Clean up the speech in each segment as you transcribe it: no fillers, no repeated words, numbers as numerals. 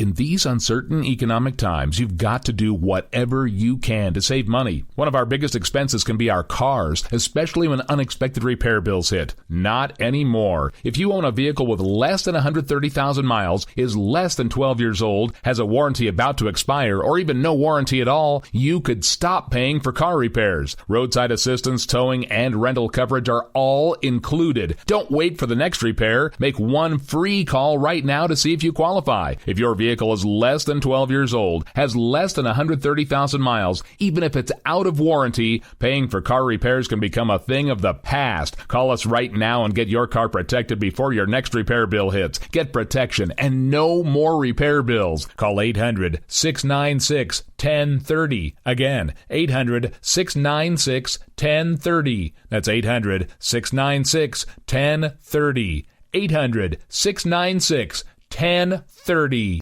In these uncertain economic times, you've got to do whatever you can to save money. One of our biggest expenses can be our cars, especially when unexpected repair bills hit. Not anymore. If you own a vehicle with less than 130,000 miles, is less than 12 years old, has a warranty about to expire, or even no warranty at all, you could stop paying for car repairs. Roadside assistance, towing, and rental coverage are all included. Don't wait for the next repair. Make one free call right now to see if you qualify. If your vehicle is less than 12 years old, has less than 130,000 miles, even if it's out of warranty, paying for car repairs can become a thing of the past. Call us right now and get your car protected before your next repair bill hits. Get protection and no more repair bills. Call 800-696-1030. Again, 800-696-1030. That's 800-696-1030. 800-696-1030.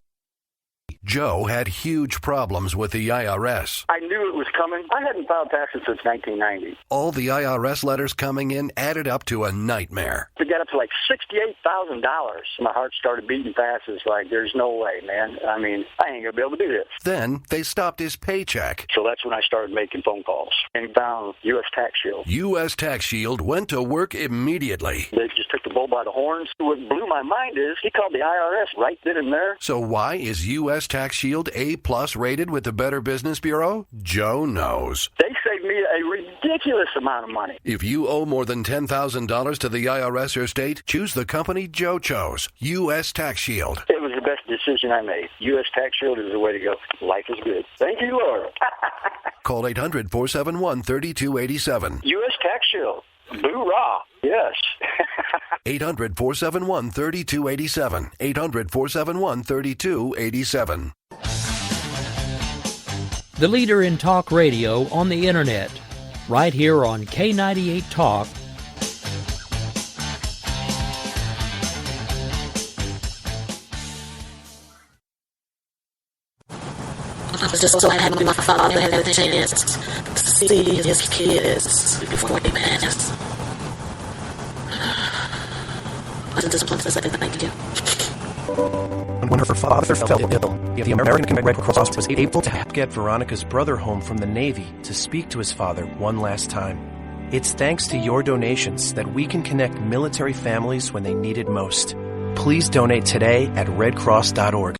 Joe had huge problems with the IRS. I knew it was coming. I hadn't filed taxes since 1990. All the IRS letters coming in added up to a nightmare. It got up to like $68,000. My heart started beating fast. It's like, there's no way, man. I mean, I ain't going to be able to do this. Then they stopped his paycheck. So that's when I started making phone calls and found U.S. Tax Shield. U.S. Tax Shield went to work immediately. They just took the bull by the horns. What blew my mind is he called the IRS right then and there. So why is U.S. Tax Shield A+ rated with the Better Business Bureau? Joe knows. They saved me a ridiculous amount of money. If you owe more than $10,000 to the IRS or state, choose the company Joe chose, U.S. Tax Shield. It was the best decision I made. U.S. Tax Shield is the way to go. Life is good. Thank you, Lord. Call 800-471-3287. U.S. Tax Shield. Boo-rah. Yes. 800-471-3287. 800-471-3287. The leader in talk radio on the internet, right here on K98 Talk. I was just so happy my father had the chance to see his kids before they passed. I just want to say thank you. When her father fell ill, the American Red Cross was able to get Veronica's brother home from the Navy to speak to his father one last time. It's thanks to your donations that we can connect military families when they need it most. Please donate today at redcross.org.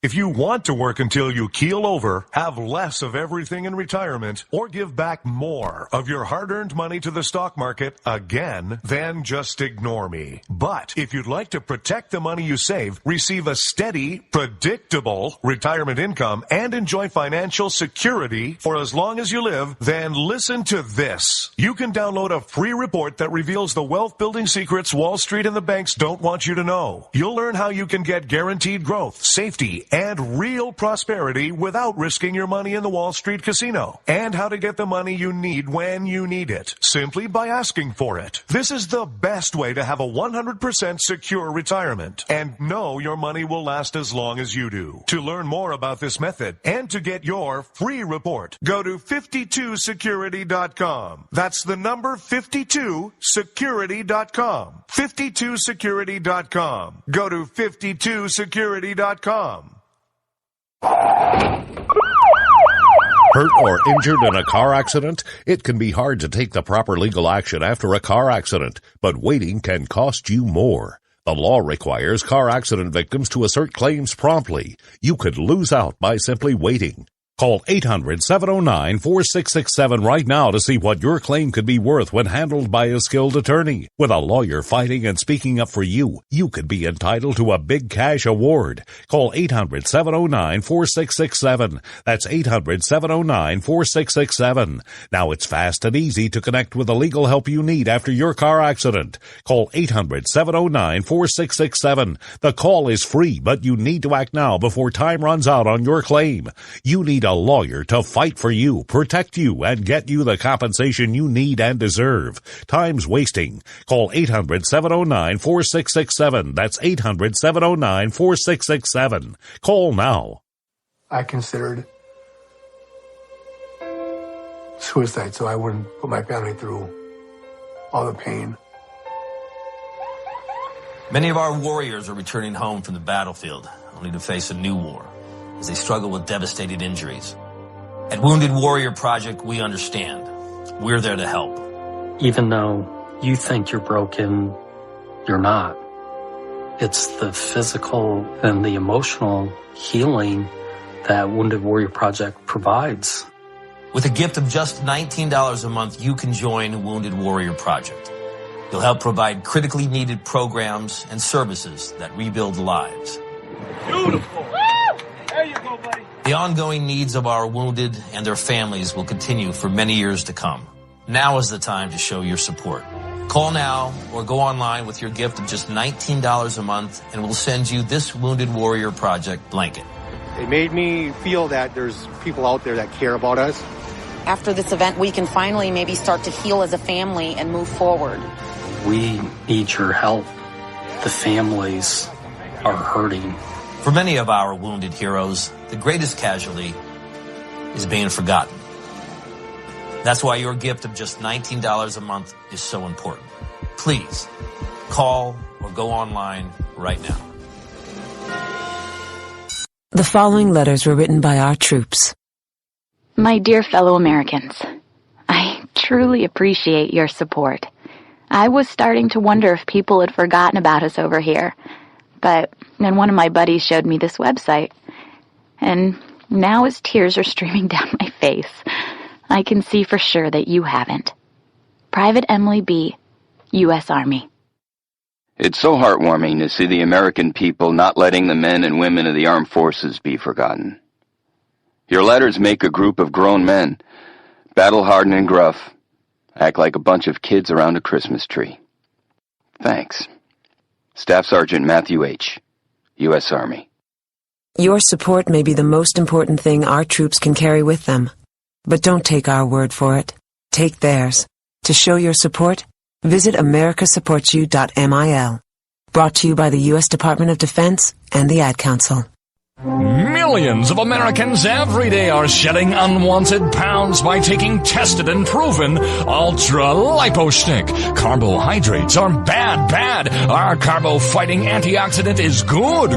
If you want to work until you keel over, have less of everything in retirement, or give back more of your hard-earned money to the stock market again, then just ignore me. But if you'd like to protect the money you save, receive a steady, predictable retirement income, and enjoy financial security for as long as you live, then listen to this. You can download a free report that reveals the wealth-building secrets Wall Street and the banks don't want you to know. You'll learn how you can get guaranteed growth, safety, and real prosperity without risking your money in the Wall Street casino, and how to get the money you need when you need it, simply by asking for it. This is the best way to have a 100% secure retirement and know your money will last as long as you do. To learn more about this method and to get your free report, go to 52security.com. That's the number 52security.com. 52security.com. Go to 52security.com. Hurt or injured in a car accident? It can be hard to take the proper legal action after a car accident, but waiting can cost you more. The law requires car accident victims to assert claims promptly. You could lose out by simply waiting. Call 800-709-4667 right now to see what your claim could be worth when handled by a skilled attorney. With a lawyer fighting and speaking up for you, you could be entitled to a big cash award. Call 800-709-4667. That's 800-709-4667. Now it's fast and easy to connect with the legal help you need after your car accident. Call 800-709-4667. The call is free, but you need to act now before time runs out on your claim. You need a lawyer to fight for you, protect you, and get you the compensation you need and deserve. Time's wasting. Call 800-709-4667. That's 800-709-4667. Call now. I considered suicide so I wouldn't put my family through all the pain. Many of our warriors are returning home from the battlefield, only to face a new war as they struggle with devastating injuries. At Wounded Warrior Project, we understand. We're there to help. Even though you think you're broken, you're not. It's the physical and the emotional healing that Wounded Warrior Project provides. With a gift of just $19 a month, you can join Wounded Warrior Project. You'll help provide critically needed programs and services that rebuild lives. Beautiful. There you go, buddy. The ongoing needs of our wounded and their families will continue for many years to come. Now is the time to show your support. Call now or go online with your gift of just $19 a month and we'll send you this Wounded Warrior Project blanket. It made me feel that there's people out there that care about us. After this event, we can finally maybe start to heal as a family and move forward. We need your help. The families are hurting. For many of our wounded heroes, the greatest casualty is being forgotten. That's why your gift of just $19 a month is so important. Please, call or go online right now. The following letters were written by our troops. My dear fellow Americans, I truly appreciate your support. I was starting to wonder if people had forgotten about us over here. But then one of my buddies showed me this website. And now as tears are streaming down my face, I can see for sure that you haven't. Private Emily B., U.S. Army. It's so heartwarming to see the American people not letting the men and women of the armed forces be forgotten. Your letters make a group of grown men, battle-hardened and gruff, act like a bunch of kids around a Christmas tree. Thanks. Staff Sergeant Matthew H., U.S. Army. Your support may be the most important thing our troops can carry with them. But don't take our word for it. Take theirs. To show your support, visit americasupportsyou.mil. Brought to you by the U.S. Department of Defense and the Ad Council. Millions of Americans every day are shedding unwanted pounds by taking tested and proven ultra-lipo-stick. Carbohydrates are bad. Our carbo-fighting antioxidant is good.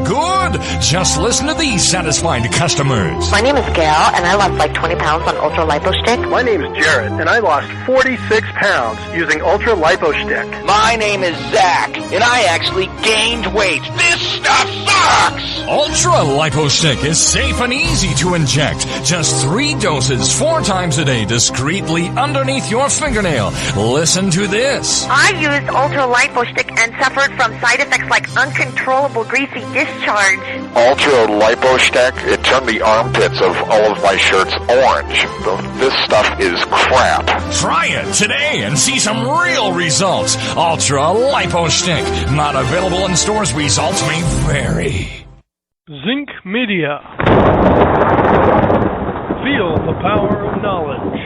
Just listen to these satisfied customers. My name is Gail, and I lost like 20 pounds on ultra-lipo-stick. My name is Jared, and I lost 46 pounds using ultra-lipo-stick. My name is Zach, and I actually gained weight. This stuff sucks! Ultra-lipo-stick is safe and easy to inject. Just 3 doses 4 times a day discreetly underneath your fingernail. Listen to this. I used ultra-lipo-stick and suffered from side effects like uncontrollable greasy discharge. Ultra-lipo-stick, it turned the armpits of all of my shirts orange. This stuff is crap. Try it today and see some real results. Ultra-lipo-stick. Not available in stores. Results may vary. Zinc Media. Feel the power of knowledge.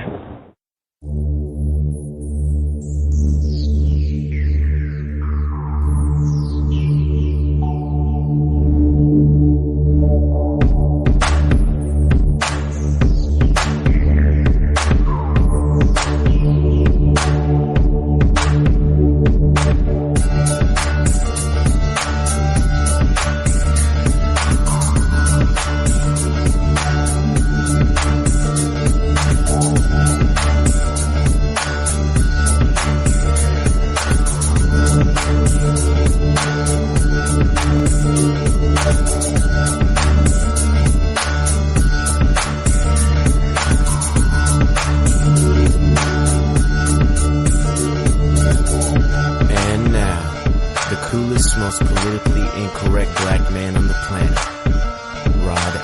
most politically incorrect black man on the planet,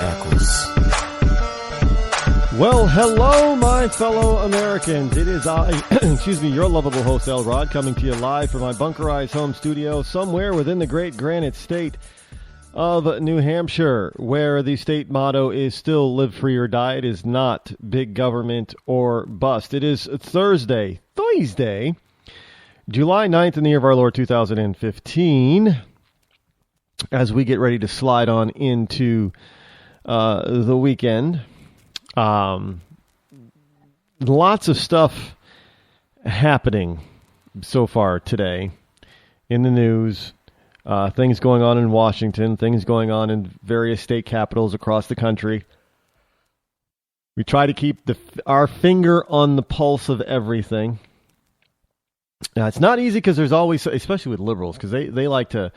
Eccles. Well, hello, my fellow Americans. It is I, your lovable host, L. Rod, coming to you live from my bunkerized home studio somewhere within the great granite state of New Hampshire, where the state motto is still live free or die. It is not big government or bust. It is Thursday, July 9th in the year of our Lord 2015, as we get ready to slide on into the weekend. Lots of stuff happening so far today in the news. things going on in Washington, things going on in various state capitals across the country. We try to keep our finger on the pulse of everything. Now, it's not easy because there's always, especially with liberals, because they like to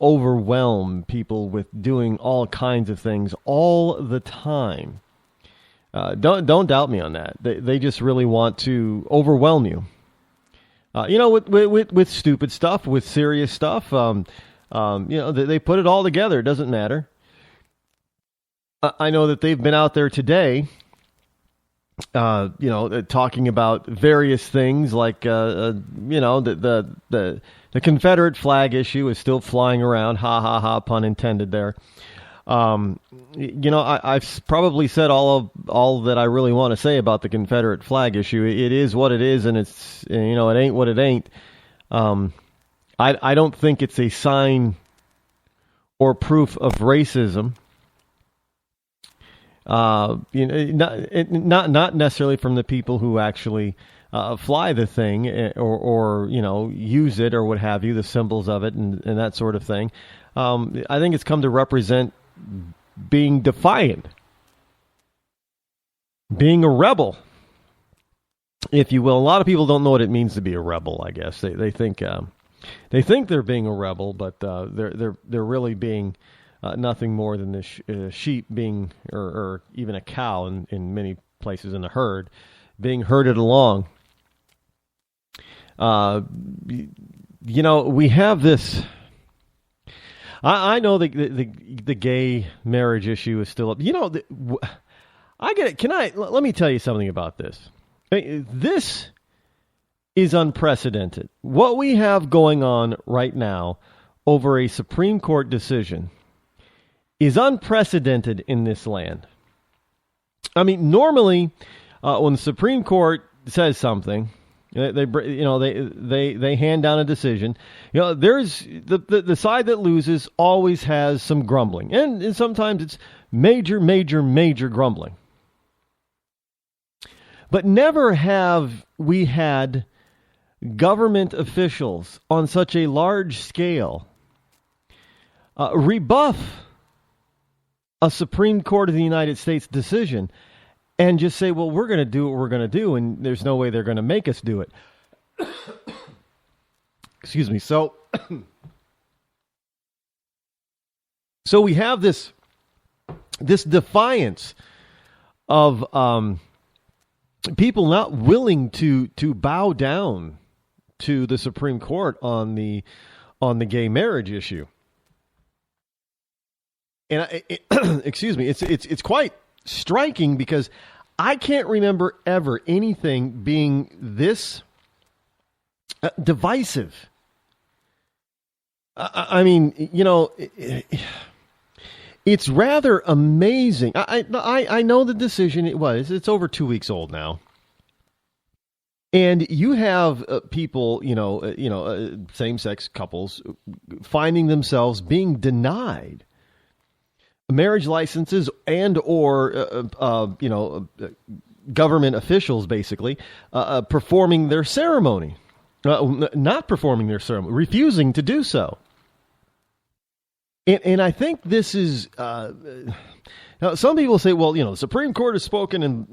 overwhelm people with doing all kinds of things all the time. Don't doubt me on that. They just really want to overwhelm you. With stupid stuff, with serious stuff. They put it all together. It doesn't matter. I know that they've been out there today. Talking about various things like, the Confederate flag issue is still flying around. Ha, ha, ha, pun intended there. I've probably said all that I really want to say about the Confederate flag issue. It is what it is, and it's, it ain't what it ain't. I don't think it's a sign or proof of racism. Not necessarily from the people who actually fly the thing or use it or what have you, the symbols of it and that sort of thing. I think it's come to represent being defiant, being a rebel, if you will. A lot of people don't know what it means to be a rebel. I guess they think they're being a rebel, but they're really being nothing more than the sheep being, or even a cow in many places in a herd, being herded along. We have this. I know the gay marriage issue is still up. I get it. Let me tell you something about this. This is unprecedented. What we have going on right now over a Supreme Court decision is unprecedented in this land. I mean, normally, when the Supreme Court says something, they hand down a decision. There's the side that loses always has some grumbling, and sometimes it's major grumbling. But never have we had government officials on such a large scale rebuff a Supreme Court of the United States decision and just say, well, we're going to do what we're going to do, and there's no way they're going to make us do it. Excuse me. So we have this defiance of people not willing to bow down to the Supreme Court on the gay marriage issue. And excuse me, it's quite striking because I can't remember ever anything being this divisive. I mean, it's rather amazing. I know the decision. It's over 2 weeks old now, and you have people, same-sex couples finding themselves being denied marriage licenses and or government officials basically performing their ceremony, not performing their ceremony, refusing to do so. And I think this is now some people say, well, the Supreme Court has spoken and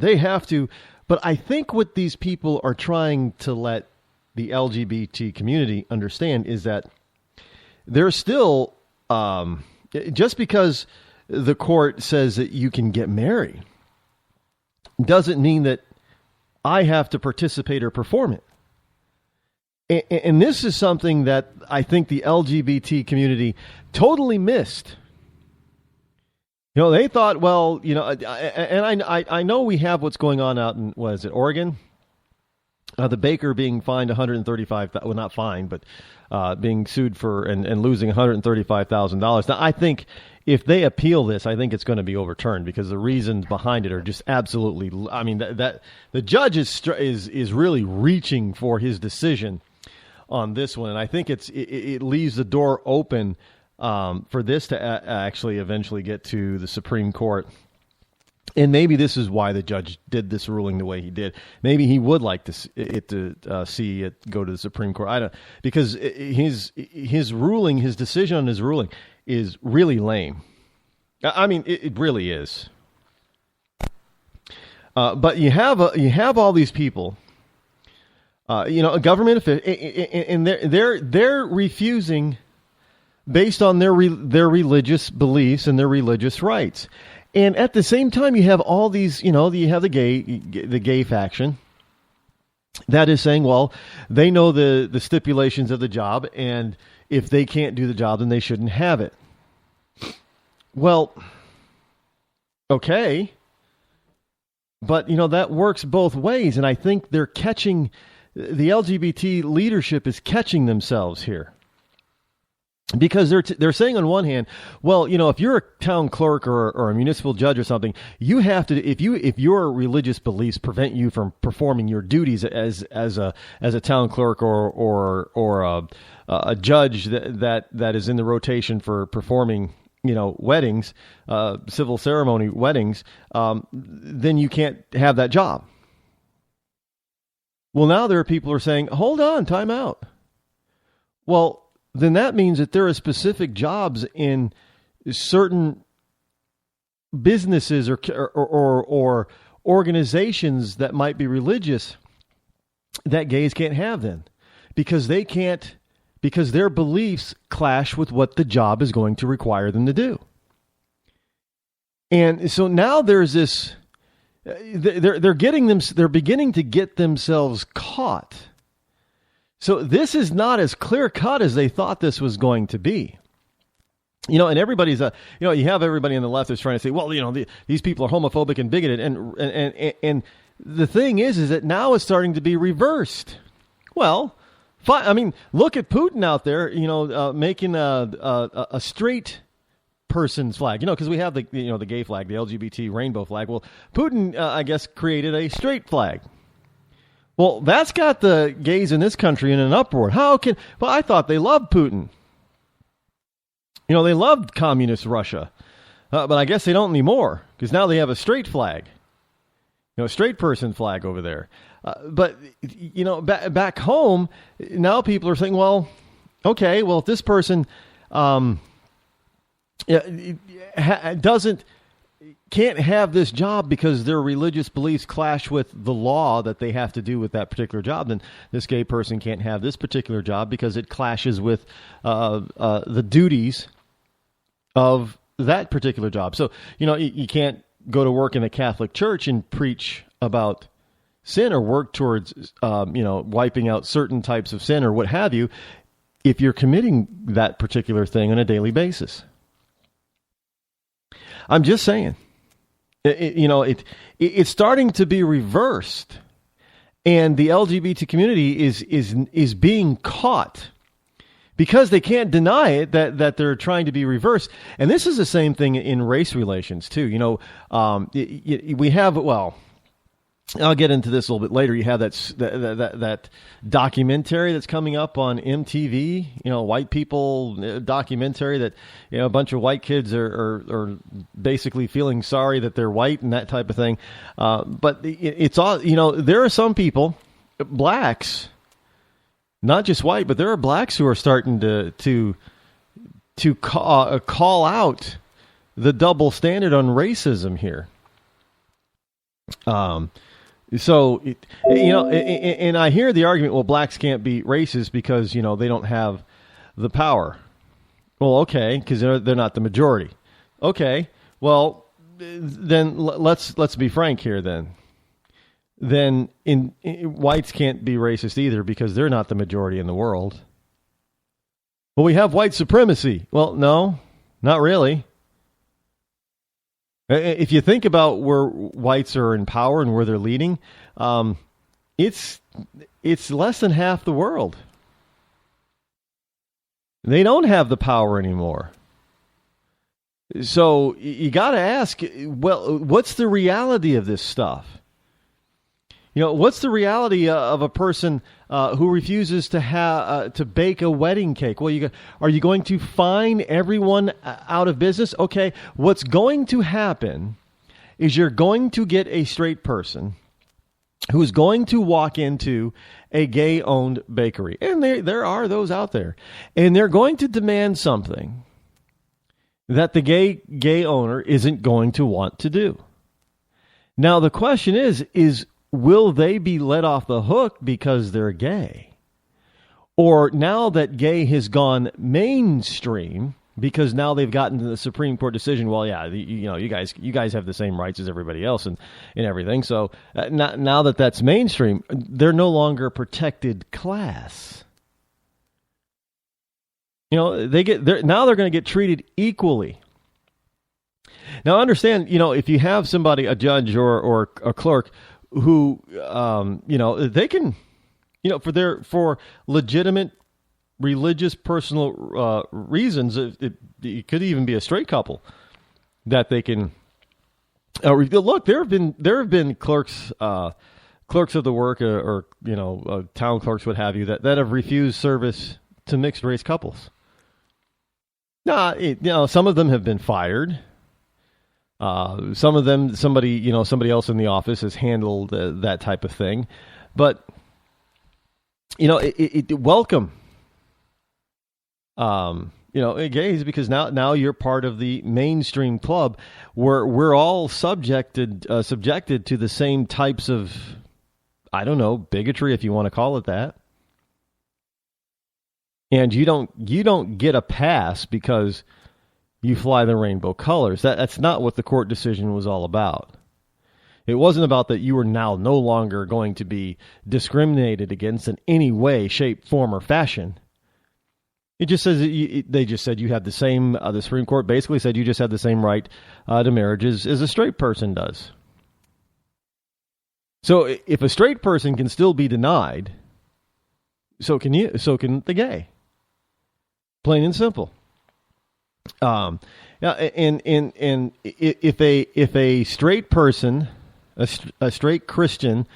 they have to, but I think what these people are trying to let the LGBT community understand is that there's still just because the court says that you can get married doesn't mean that I have to participate or perform it. And this is something that I think the LGBT community totally missed. They thought, well, and I know we have what's going on out in, what is it, Oregon? The baker being fined $135,000, well, not fined, but being sued for and losing $135,000. Now, I think if they appeal this, I think it's going to be overturned because the reasons behind it are just absolutely. I mean, that the judge is really reaching for his decision on this one, and I think it leaves the door open for this to actually eventually get to the Supreme Court. And maybe this is why the judge did this ruling the way he did. Maybe he would like to see it go to the Supreme Court. I don't, because his ruling, his decision on his ruling, is really lame. I mean, it really is. But you have all these people, a government official, and they're refusing based on their religious beliefs and their religious rights. And at the same time, you have all these, you have the gay faction that is saying, well, they know the stipulations of the job, and if they can't do the job, then they shouldn't have it. Well, okay, but that works both ways, and I think the LGBT leadership is catching themselves here. Because they're saying on one hand, well, if you're a town clerk or a municipal judge or something, you have to, if your religious beliefs prevent you from performing your duties as a town clerk or a judge that is in the rotation for performing weddings, civil ceremony weddings, then you can't have that job. Well, now there are people who are saying, hold on, time out. Well, then that means that there are specific jobs in certain businesses or organizations that might be religious that gays can't have then, because their beliefs clash with what the job is going to require them to do. And so now there's this, they're beginning to get themselves caught. So this is not as clear cut as they thought this was going to be. And everybody's, you have everybody on the left that's trying to say, well, these people are homophobic and bigoted. And the thing is that now it's starting to be reversed. Well, I mean, look at Putin out there, making a straight person's flag, because we have the gay flag, the LGBT rainbow flag. Well, Putin, I guess, created a straight flag. Well, that's got the gays in this country in an uproar. Well, I thought they loved Putin. They loved communist Russia. But I guess they don't anymore, because now they have a straight flag. A straight person flag over there. But back home, now people are saying, well, okay, well, if this person can't have this job because their religious beliefs clash with the law that they have to do with that particular job, then this gay person can't have this particular job because it clashes with the duties of that particular job. So, you can't go to work in a Catholic church and preach about sin or work towards, wiping out certain types of sin or what have you, if you're committing that particular thing on a daily basis. I'm just saying. It's starting to be reversed, and the LGBT community is being caught because they can't deny it that they're trying to be reversed. And this is the same thing in race relations too. We have, well, I'll get into this a little bit later. You have that documentary that's coming up on MTV, white people documentary that, a bunch of white kids are basically feeling sorry that they're white and that type of thing. But it's all, there are some people, blacks, not just white, but there are blacks who are starting to call out the double standard on racism here. So, and I hear the argument, well, blacks can't be racist because, they don't have the power. Well, okay, because they're not the majority. Okay, well, then let's be frank here then. Then whites can't be racist either because they're not the majority in the world. Well, we have white supremacy. Well, no, not really. If you think about where whites are in power and where they're leading, it's less than half the world. They don't have the power anymore. So you got to ask, well, what's the reality of this stuff? What's the reality of a person who refuses to bake a wedding cake? Well, are you going to fine everyone out of business? Okay, what's going to happen is you're going to get a straight person who's going to walk into a gay-owned bakery. And there are those out there. And they're going to demand something that the gay owner isn't going to want to do. Now, the question is will they be let off the hook because they're gay? Or now that gay has gone mainstream, because now they've gotten to the Supreme Court decision, well, yeah, you guys have the same rights as everybody else and everything. So now that that's mainstream, they're no longer a protected class. Now they're going to get treated equally. Now, understand, if you have somebody, a judge or a clerk who, they can, for legitimate religious personal reasons, it could even be a straight couple that they can look. There have been clerks of the work or town clerks, what have you, that have refused service to mixed race couples. Some of them have been fired. Some of them, somebody else in the office has handled that type of thing, but welcome. Gays, because now you're part of the mainstream club where we're all subjected to the same types of, bigotry, if you want to call it that. And you don't get a pass because you fly the rainbow colors. That's not what the court decision was all about. It wasn't about that you were now no longer going to be discriminated against in any way, shape, form, or fashion. It just says they just said you have the same. The Supreme Court basically said you just have the same right to marriage as a straight person does. So if a straight person can still be denied, so can you. So can the gay. Plain and simple. And if a straight person, a straight Christian,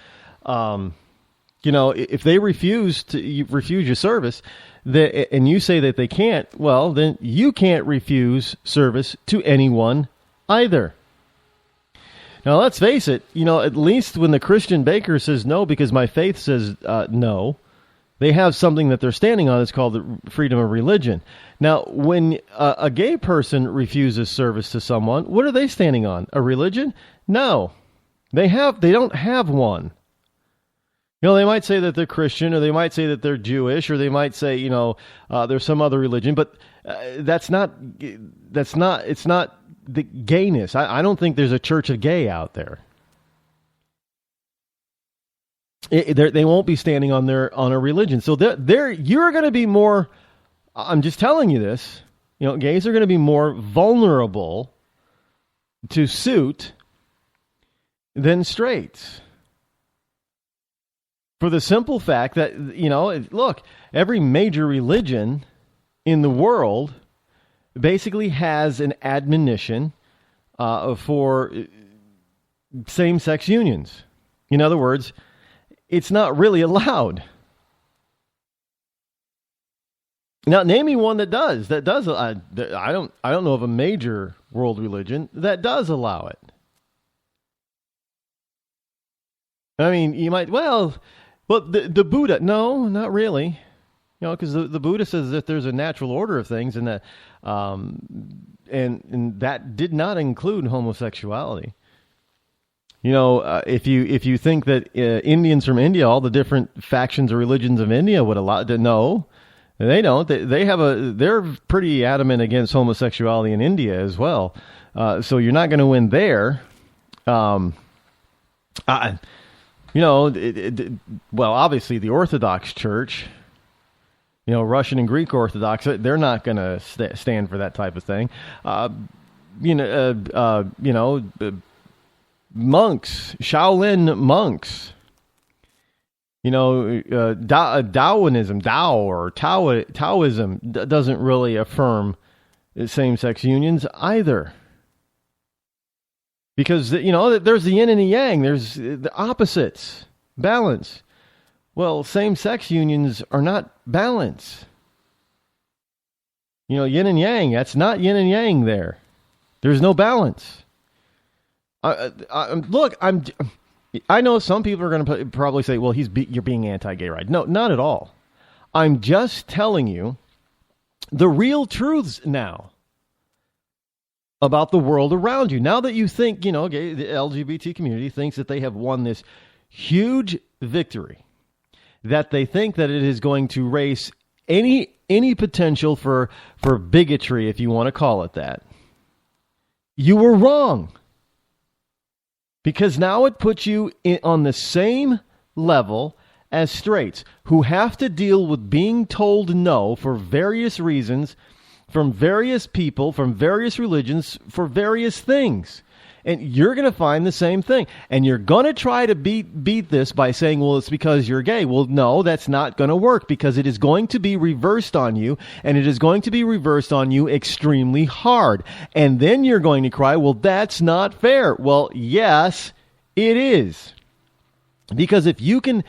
if they refuse your service, and you say that they can't, well, then you can't refuse service to anyone either. Now, let's face it, at least when the Christian baker says no because my faith says no, they have something that they're standing on. It's called the freedom of religion. Now, when a gay person refuses service to someone, what are they standing on? A religion? No, they don't have one. They might say that they're Christian, or they might say that they're Jewish, or they might say, there's some other religion, but it's not the gayness. I don't think there's a church of gay out there. They won't be standing on a religion. So you're going to be more, I'm just telling you this, gays are going to be more vulnerable to suit than straights. For the simple fact that, look, every major religion in the world basically has an admonition for same-sex unions. In other words, it's not really allowed. Now, name me one that does. I don't know of a major world religion that does allow it. I mean, you might, well, the Buddha, no, not really. Because the Buddha says that there's a natural order of things, and that and that did not include homosexuality. If you think that Indians from India, all the different factions or religions of India would allow, no, they don't. They're pretty adamant against homosexuality in India as well. So you're not going to win there. Well, obviously the Orthodox Church, Russian and Greek Orthodox, they're not going to stand for that type of thing. Monks, Shaolin monks, Taoism doesn't really affirm same-sex unions either. Because, there's the yin and the yang. There's the opposites. Balance. Well, same-sex unions are not balance. Yin and yang. That's not yin and yang there. There's no balance. Look, I know some people are going to probably say, well, you're being anti-gay, right? No, not at all. I'm just telling you the real truths now about the world around you. Now that you think, the LGBT community thinks that they have won this huge victory, that they think that it is going to erase any potential for bigotry, if you want to call it that, you were wrong. Because now it puts you on the same level as straights, who have to deal with being told no for various reasons, from various people, from various religions, for various things. And you're going to find the same thing. And you're going to try to beat this by saying, well, it's because you're gay. Well, no, that's not going to work, because it is going to be reversed on you, and it is going to be reversed on you extremely hard. And then you're going to cry, well, that's not fair. Well, yes, it is. Because if you can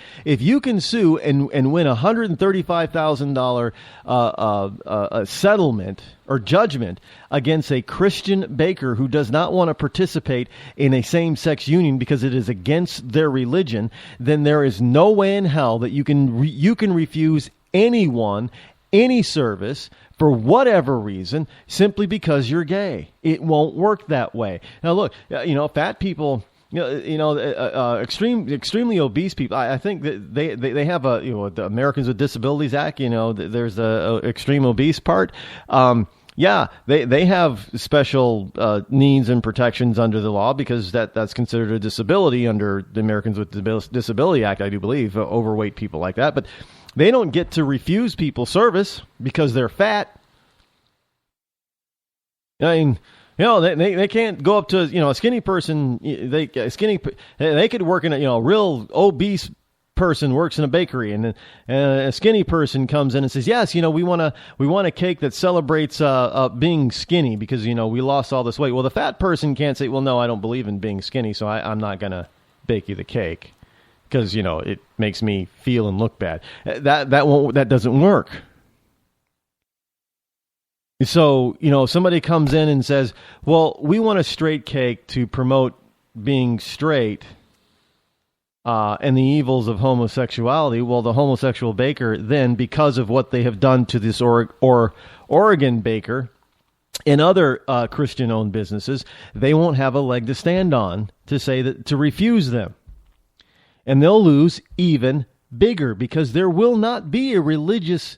sue and win $135,000 settlement or judgment against a Christian baker who does not want to participate in a same-sex union because it is against their religion, then there is no way in hell that you can refuse anyone any service for whatever reason simply because you're gay. It won't work that way. Now, look, fat people. Extremely obese people. I think that they have the Americans with Disabilities Act. There's the extreme obese part. They have special needs and protections under the law because that's considered a disability under the Americans with Disability Act. I do believe overweight people like that, but they don't get to refuse people service because they're fat. I mean. They can't go up to a skinny person. They could work in a real obese person works in a bakery, and a skinny person comes in and says, yes, we want a cake that celebrates being skinny because we lost all this weight. Well, the fat person can't say, well, no, I don't believe in being skinny, so I'm not gonna bake you the cake because it makes me feel and look bad. That doesn't work. So, somebody comes in and says, well, we want a straight cake to promote being straight and the evils of homosexuality. Well, the homosexual baker then, because of what they have done to this Oregon baker and other Christian-owned businesses, they won't have a leg to stand on to say that to refuse them. And they'll lose even bigger because there will not be a religious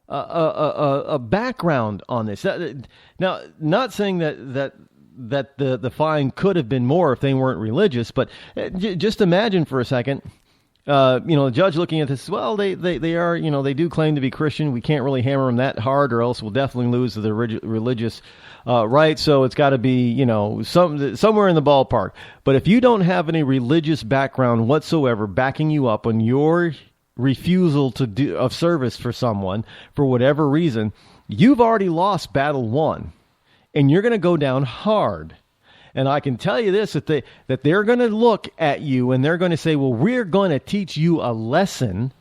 a background on this. Now, not saying that the fine could have been more if they weren't religious, but just imagine for a second, the judge looking at this. Well, they are, they do claim to be Christian. We can't really hammer them that hard, or else we'll definitely lose the religious right. So it's got to be, somewhere in the ballpark. But if you don't have any religious background whatsoever backing you up on your refusal of service for someone for whatever reason, you've already lost battle one, and you're going to go down hard. And I can tell you this, that they're going to look at you and they're going to say, well, we're going to teach you a lesson,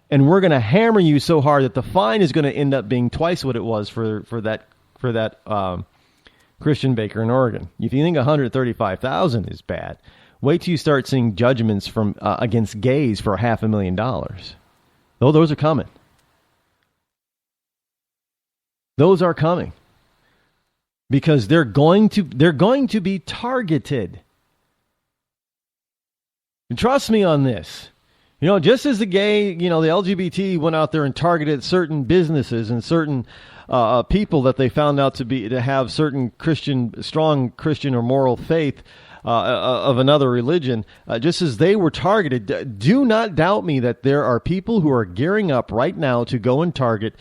and we're going to hammer you so hard that the fine is going to end up being twice what it was for that Christian baker in Oregon. If you think $135,000 is bad, wait till you start seeing judgments from against gays for $500,000. Oh, those are coming. Those are coming because they're going to be targeted. And trust me on this. Just as the gay, the LGBT went out there and targeted certain businesses and certain people that they found out to have certain strong Christian or moral faith. Of another religion, just as they were targeted, do not doubt me that there are people who are gearing up right now to go and target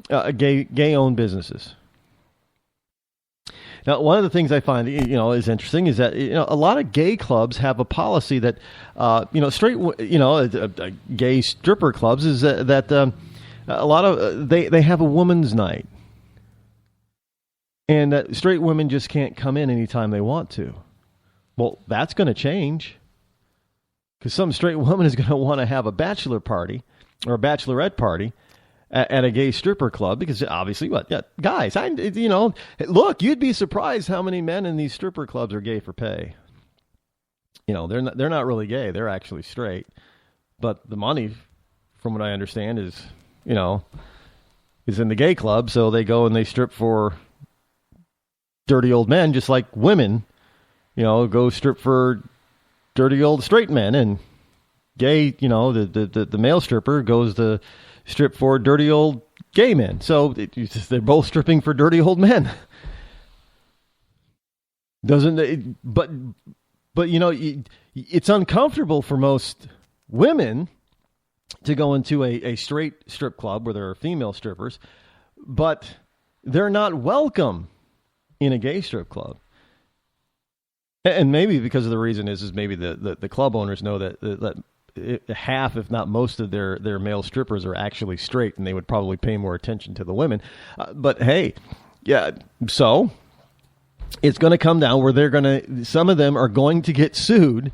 gay-owned businesses. Now, one of the things I find, is interesting is that, a lot of gay clubs have a policy that, gay stripper clubs is that a lot of, they have a woman's night. And that straight women just can't come in anytime they want to. Well, that's going to change because some straight woman is going to want to have a bachelor party or a bachelorette party at a gay stripper club because obviously, guys, look, you'd be surprised how many men in these stripper clubs are gay for pay. they're not really gay. They're actually straight. But the money, from what I understand, is in the gay club. So they go and they strip for dirty old men, just like women, go strip for dirty old straight men, and gay, the male stripper goes to strip for dirty old gay men. So they're both stripping for dirty old men. But it's uncomfortable for most women to go into a straight strip club where there are female strippers, but they're not welcome in a gay strip club. And maybe because of the reason is maybe the club owners know that half, if not most, of their male strippers are actually straight, and they would probably pay more attention to the women. But hey, yeah, so it's going to come down where some of them are going to get sued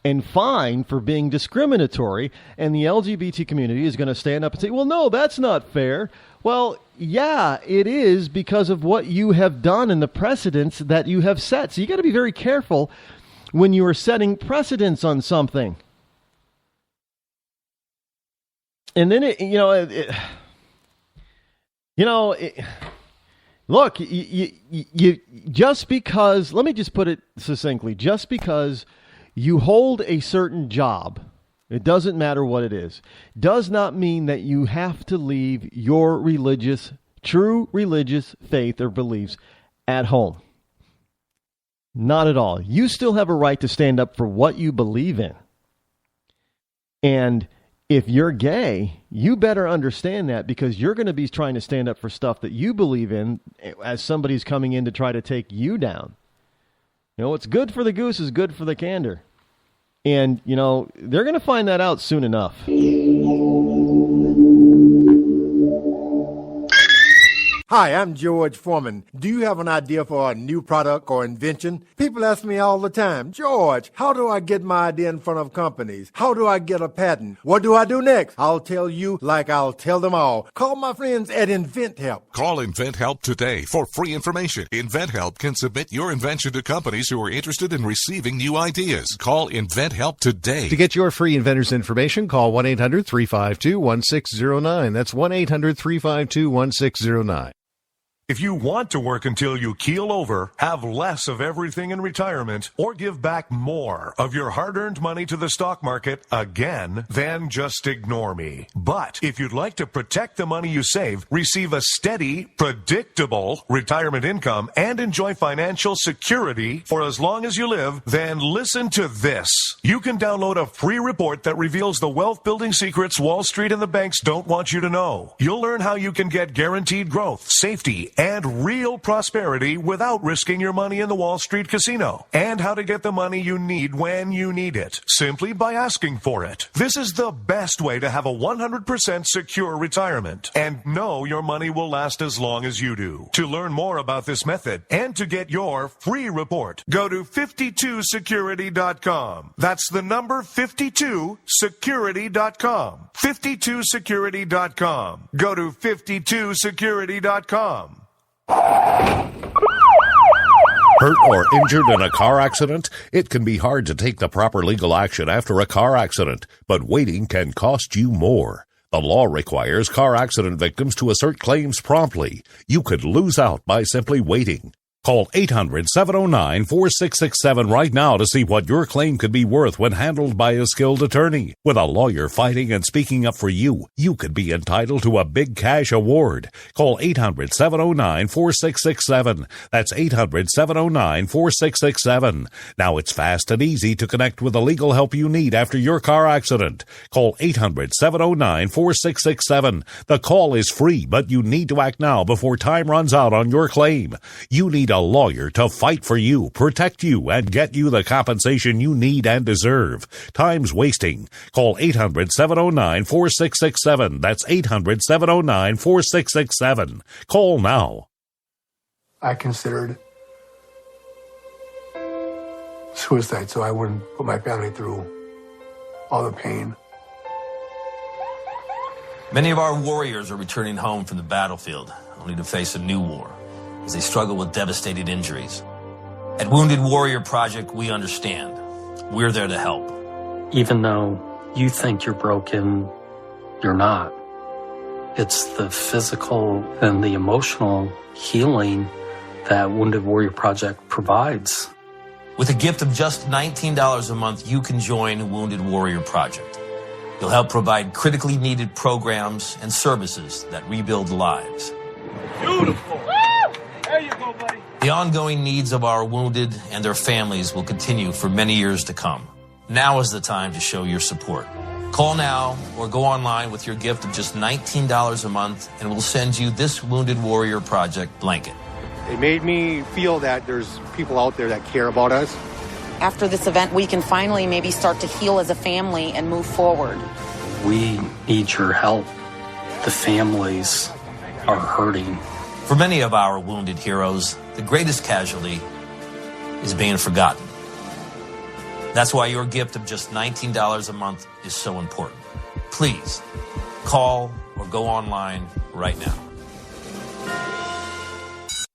and fined for being discriminatory, and the LGBT community is going to stand up and say, well, no, that's not fair. Well, yeah, it is, because of what you have done and the precedents that you have set. So you got to be very careful when you are setting precedents on something. And then look, you just because, let me just put it succinctly, just because you hold a certain job, it doesn't matter what it is, does not mean that you have to leave your true religious faith or beliefs at home. Not at all. You still have a right to stand up for what you believe in. And if you're gay, you better understand that, because you're going to be trying to stand up for stuff that you believe in as somebody's coming in to try to take you down. What's good for the goose is good for the gander. And, they're going to find that out soon enough. Hi, I'm George Foreman. Do you have an idea for a new product or invention? People ask me all the time, George, how do I get my idea in front of companies? How do I get a patent? What do I do next? I'll tell you like I'll tell them all. Call my friends at InventHelp. Call InventHelp today for free information. InventHelp can submit your invention to companies who are interested in receiving new ideas. Call InventHelp today. To get your free inventor's information, call 1-800-352-1609. That's 1-800-352-1609. If you want to work until you keel over, have less of everything in retirement, or give back more of your hard-earned money to the stock market again, then just ignore me. But if you'd like to protect the money you save, receive a steady, predictable retirement income, and enjoy financial security for as long as you live, then listen to this. You can download a free report that reveals the wealth-building secrets Wall Street and the banks don't want you to know. You'll learn how you can get guaranteed growth, safety, and real prosperity without risking your money in the Wall Street casino, and how to get the money you need when you need it, simply by asking for it. This is the best way to have a 100% secure retirement and know your money will last as long as you do. To learn more about this method and to get your free report, go to 52security.com. That's the number 52security.com. 52security.com. Go to 52security.com. Hurt or injured in a car accident? It can be hard to take the proper legal action after a car accident, but waiting can cost you more. The law requires car accident victims to assert claims promptly. You could lose out by simply waiting. Call 800-709-4667 right now to see what your claim could be worth when handled by a skilled attorney. With a lawyer fighting and speaking up for you, you could be entitled to a big cash award. Call 800-709-4667. That's 800-709-4667. Now it's fast and easy to connect with the legal help you need after your car accident. Call 800-709-4667. The call is free, but you need to act now before time runs out on your claim. You need a lawyer to fight for you, protect you, and get you the compensation you need and deserve. Time's wasting. Call 800-709-4667. That's 800-709-4667. Call now. I considered suicide so I wouldn't put my family through all the pain. Many of our warriors are returning home from the battlefield, only to face a new war as they struggle with devastating injuries. At Wounded Warrior Project, we understand. We're there to help. Even though you think you're broken, you're not. It's the physical and the emotional healing that Wounded Warrior Project provides. With a gift of just $19 a month, you can join Wounded Warrior Project. You'll help provide critically needed programs and services that rebuild lives. Beautiful. Woo! There you go, buddy. The ongoing needs of our wounded and their families will continue for many years to come. Now is the time to show your support. Call now or go online with your gift of just $19 a month and we'll send you this Wounded Warrior Project blanket. It made me feel that there's people out there that care about us. After this event, we can finally maybe start to heal as a family and move forward. We need your help. The families are hurting. For many of our wounded heroes, the greatest casualty is being forgotten. That's why your gift of just $19 a month is so important. Please, call or go online right now.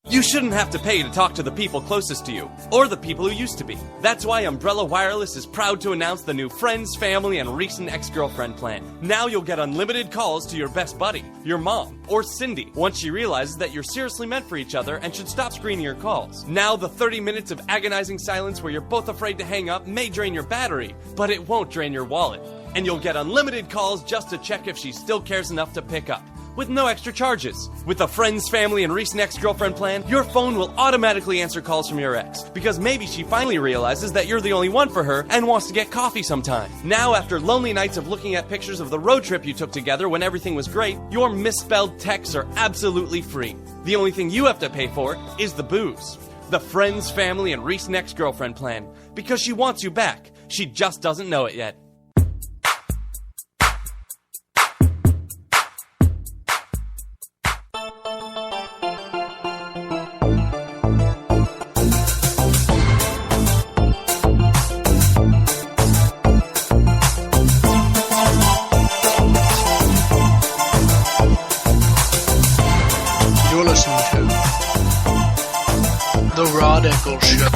You shouldn't have to pay to talk to the people closest to you, or the people who used to be. That's why Umbrella Wireless is proud to announce the new Friends, Family, and Recent Ex-Girlfriend plan. Now you'll get unlimited calls to your best buddy, your mom, or Cindy, once she realizes that you're seriously meant for each other and should stop screening your calls. Now the 30 minutes of agonizing silence where you're both afraid to hang up may drain your battery, but it won't drain your wallet. And you'll get unlimited calls just to check if she still cares enough to pick up, with no extra charges. With the Friends, Family, and Recent Ex-Girlfriend plan, your phone will automatically answer calls from your ex, because maybe she finally realizes that you're the only one for her and wants to get coffee sometime. Now, after lonely nights of looking at pictures of the road trip you took together when everything was great, your misspelled texts are absolutely free. The only thing you have to pay for is the booze. The Friends, Family, and Recent Ex-Girlfriend plan, because she wants you back. She just doesn't know it yet. You're listening to The Rod Eccles Show.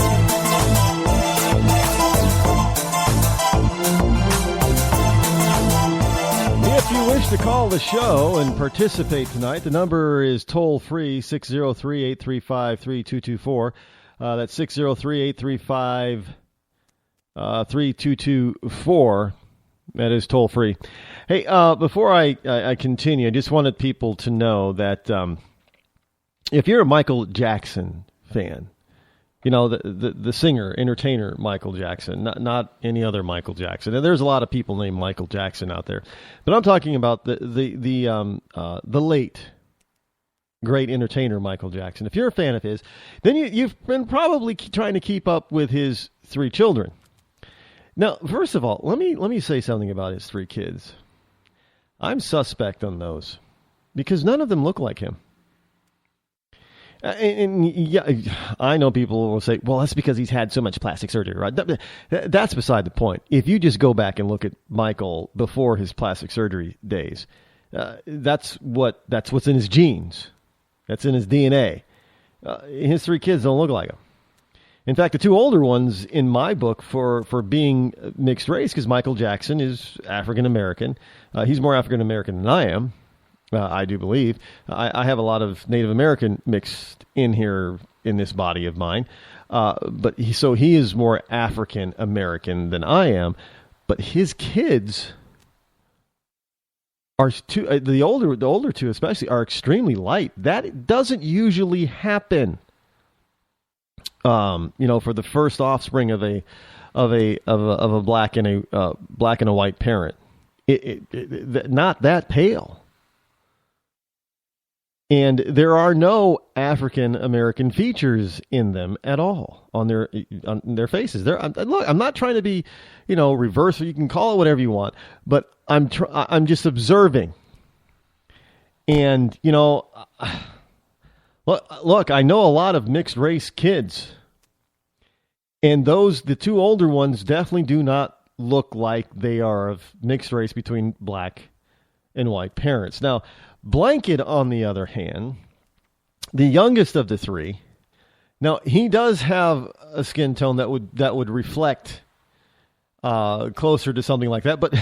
If you wish to call the show and participate tonight, the number is toll-free, 603-835-3224. That's 603-835-3224. That is toll-free. Hey, before I continue, I just wanted people to know that if you're a Michael Jackson fan, you know, the singer, entertainer Michael Jackson, not any other Michael Jackson. And there's a lot of people named Michael Jackson out there, but I'm talking about the late great entertainer Michael Jackson. If you're a fan of his, then you've been probably trying to keep up with his three children. Now, first of all, let me say something about his three kids. I'm suspect on those because none of them look like him. And yeah, I know people will say, well, that's because he's had so much plastic surgery, right? That's beside the point. If you just go back and look at Michael before his plastic surgery days, that's what's in his genes. That's in his DNA. His three kids don't look like him. In fact, the two older ones in my book for being mixed race, because Michael Jackson is African American. He's more African American than I am. I do believe. I have a lot of Native American mixed in here in this body of mine. But he is more African American than I am. But his kids are the older two especially are extremely light. That doesn't usually happen. For the first offspring of a black and a white parent, not that pale. And there are no African American features in them at all on their faces. Look, I'm not trying to be, reverse. Or you can call it whatever you want, but I'm just observing. And look, I know a lot of mixed race kids, and the two older ones definitely do not look like they are of mixed race between black and white parents. Now, Blanket, on the other hand, the youngest of the three, now he does have a skin tone that would reflect closer to something like that. But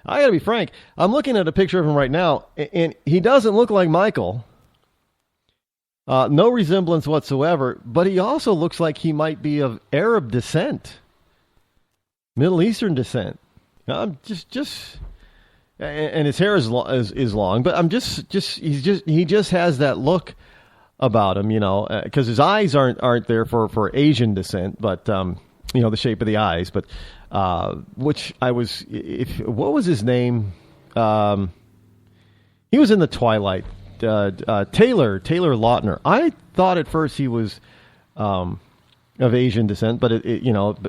I got to be frank. I'm looking at a picture of him right now, and he doesn't look like Michael. No resemblance whatsoever. But he also looks like he might be of Arab descent, Middle Eastern descent. I'm just, and his hair is long. But he just has that look about him, because his eyes aren't there for Asian descent, but the shape of the eyes. But which what was his name? He was in the Twilight. Taylor Lautner. I thought at first he was of Asian descent, but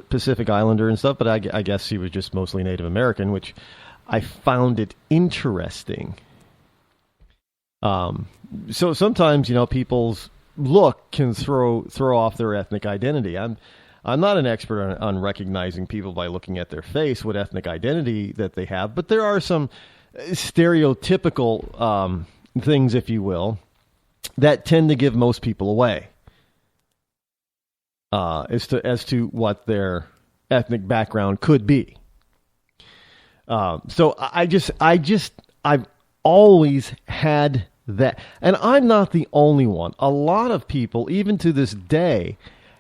Pacific Islander and stuff. But I guess he was just mostly Native American, which I found it interesting. So sometimes people's look can throw off their ethnic identity. I'm not an expert on recognizing people by looking at their face, what ethnic identity that they have, but there are some stereotypical things, if you will, that tend to give most people away as to what their ethnic background could be. So I've always had that, and I'm not the only one. A lot of people, even to this day,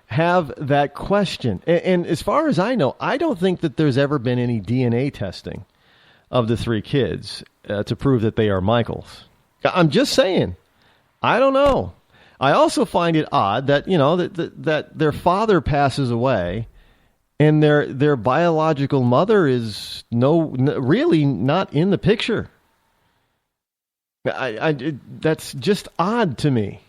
have that question. And as far as I know, I don't think that there's ever been any DNA testing of the three kids to prove that they are Michael's. I'm just saying. I don't know. I also find it odd that, that their father passes away and their biological mother is really not in the picture. That's just odd to me.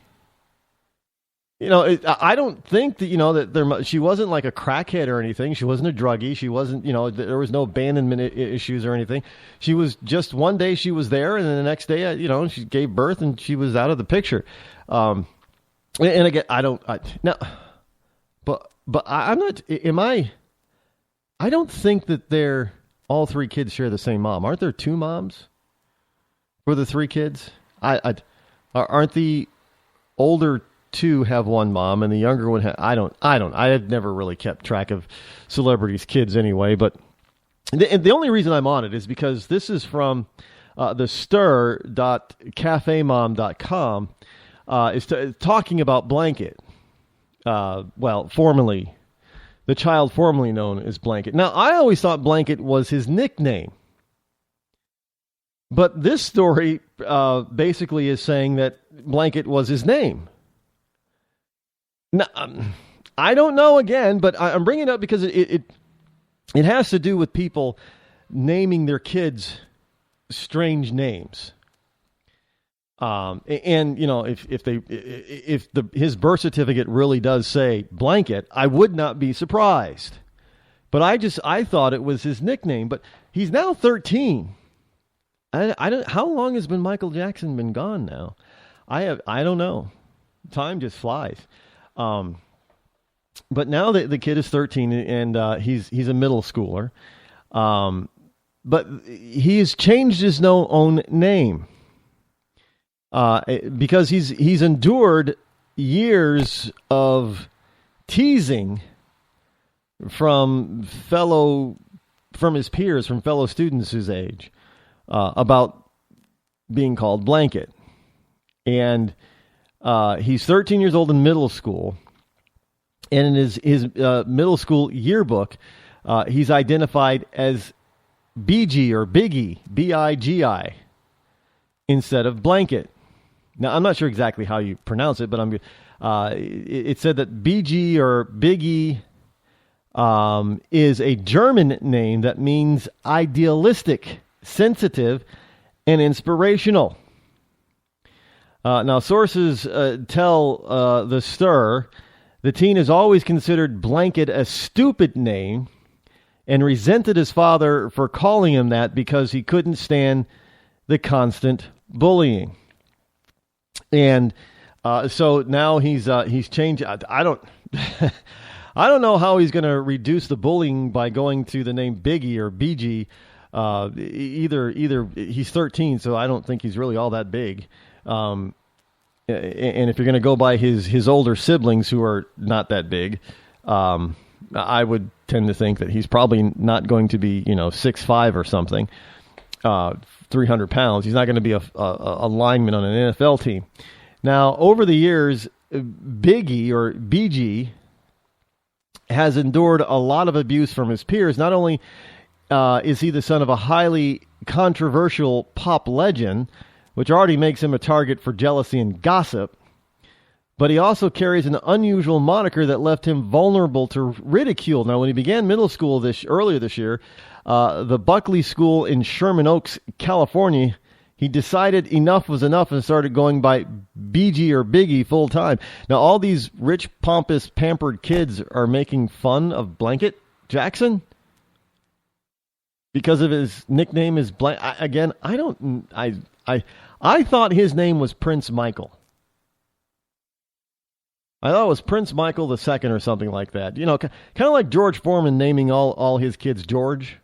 I don't think that, she wasn't like a crackhead or anything. She wasn't a druggie. She wasn't, there was no abandonment issues or anything. She was just, one day she was there, and then the next day, she gave birth and she was out of the picture. And again, I don't think that all three kids share the same mom. Aren't there two moms for the three kids? Aren't the older two have one mom and the younger one I have never really kept track of celebrities' kids anyway, but the only reason I'm on it is because this is from the stir.cafemom.com is talking about Blanket. Formerly, the child formerly known as Blanket. Now, I always thought Blanket was his nickname. But this story basically is saying that Blanket was his name. Now, I don't know again, but I'm bringing it up because it has to do with people naming their kids strange names. And if his birth certificate really does say Blanket, I would not be surprised. But I thought it was his nickname. But he's now 13. How long has Michael Jackson been gone now? I don't know. Time just flies. But now the kid is 13 and he's a middle schooler. But he's changed his own name because he's endured years of teasing from his peers, from fellow students his age, about being called Blanket. And he's 13 years old in middle school, and in his middle school yearbook, he's identified as BG or Biggie, B-I-G-I, instead of Blanket. Now, I'm not sure exactly how you pronounce it, but it said that BG or Biggie is a German name that means idealistic, sensitive, and inspirational. Now, sources tell the Stir the teen has always considered Blanket a stupid name and resented his father for calling him that because he couldn't stand the constant bullying. And so now he's changed. I don't know how he's going to reduce the bullying by going to the name Biggie or BG. Either he's 13, so I don't think he's really all that big. And if you're going to go by his older siblings who are not that big, I would tend to think that he's probably not going to be, 6'5" or something, 300 pounds. He's not going to be a lineman on an NFL team. Now, over the years, Biggie or BG has endured a lot of abuse from his peers. Not only is he the son of a highly controversial pop legend, which already makes him a target for jealousy and gossip, but he also carries an unusual moniker that left him vulnerable to ridicule. Now, when he began middle school earlier this year, the Buckley School in Sherman Oaks, California, he decided enough was enough and started going by BG or Biggie full time. Now, all these rich, pompous, pampered kids are making fun of Blanket Jackson because of his nickname is I thought his name was Prince Michael. I thought it was Prince Michael II or something like that. Kind of like George Foreman naming all his kids George.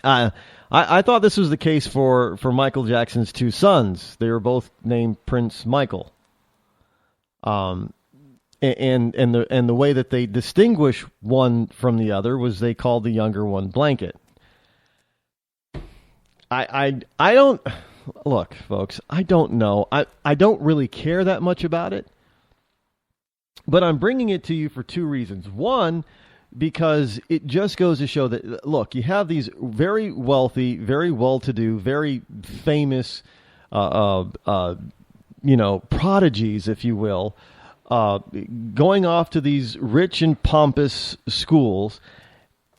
I thought this was the case for Michael Jackson's two sons. They were both named Prince Michael. And the way that they distinguish one from the other was they called the younger one Blanket. I don't look, folks. I don't know. I don't really care that much about it. But I'm bringing it to you for two reasons. One, because it just goes to show that, look, you have these very wealthy, very well-to-do, very famous, prodigies, if you will, going off to these rich and pompous schools,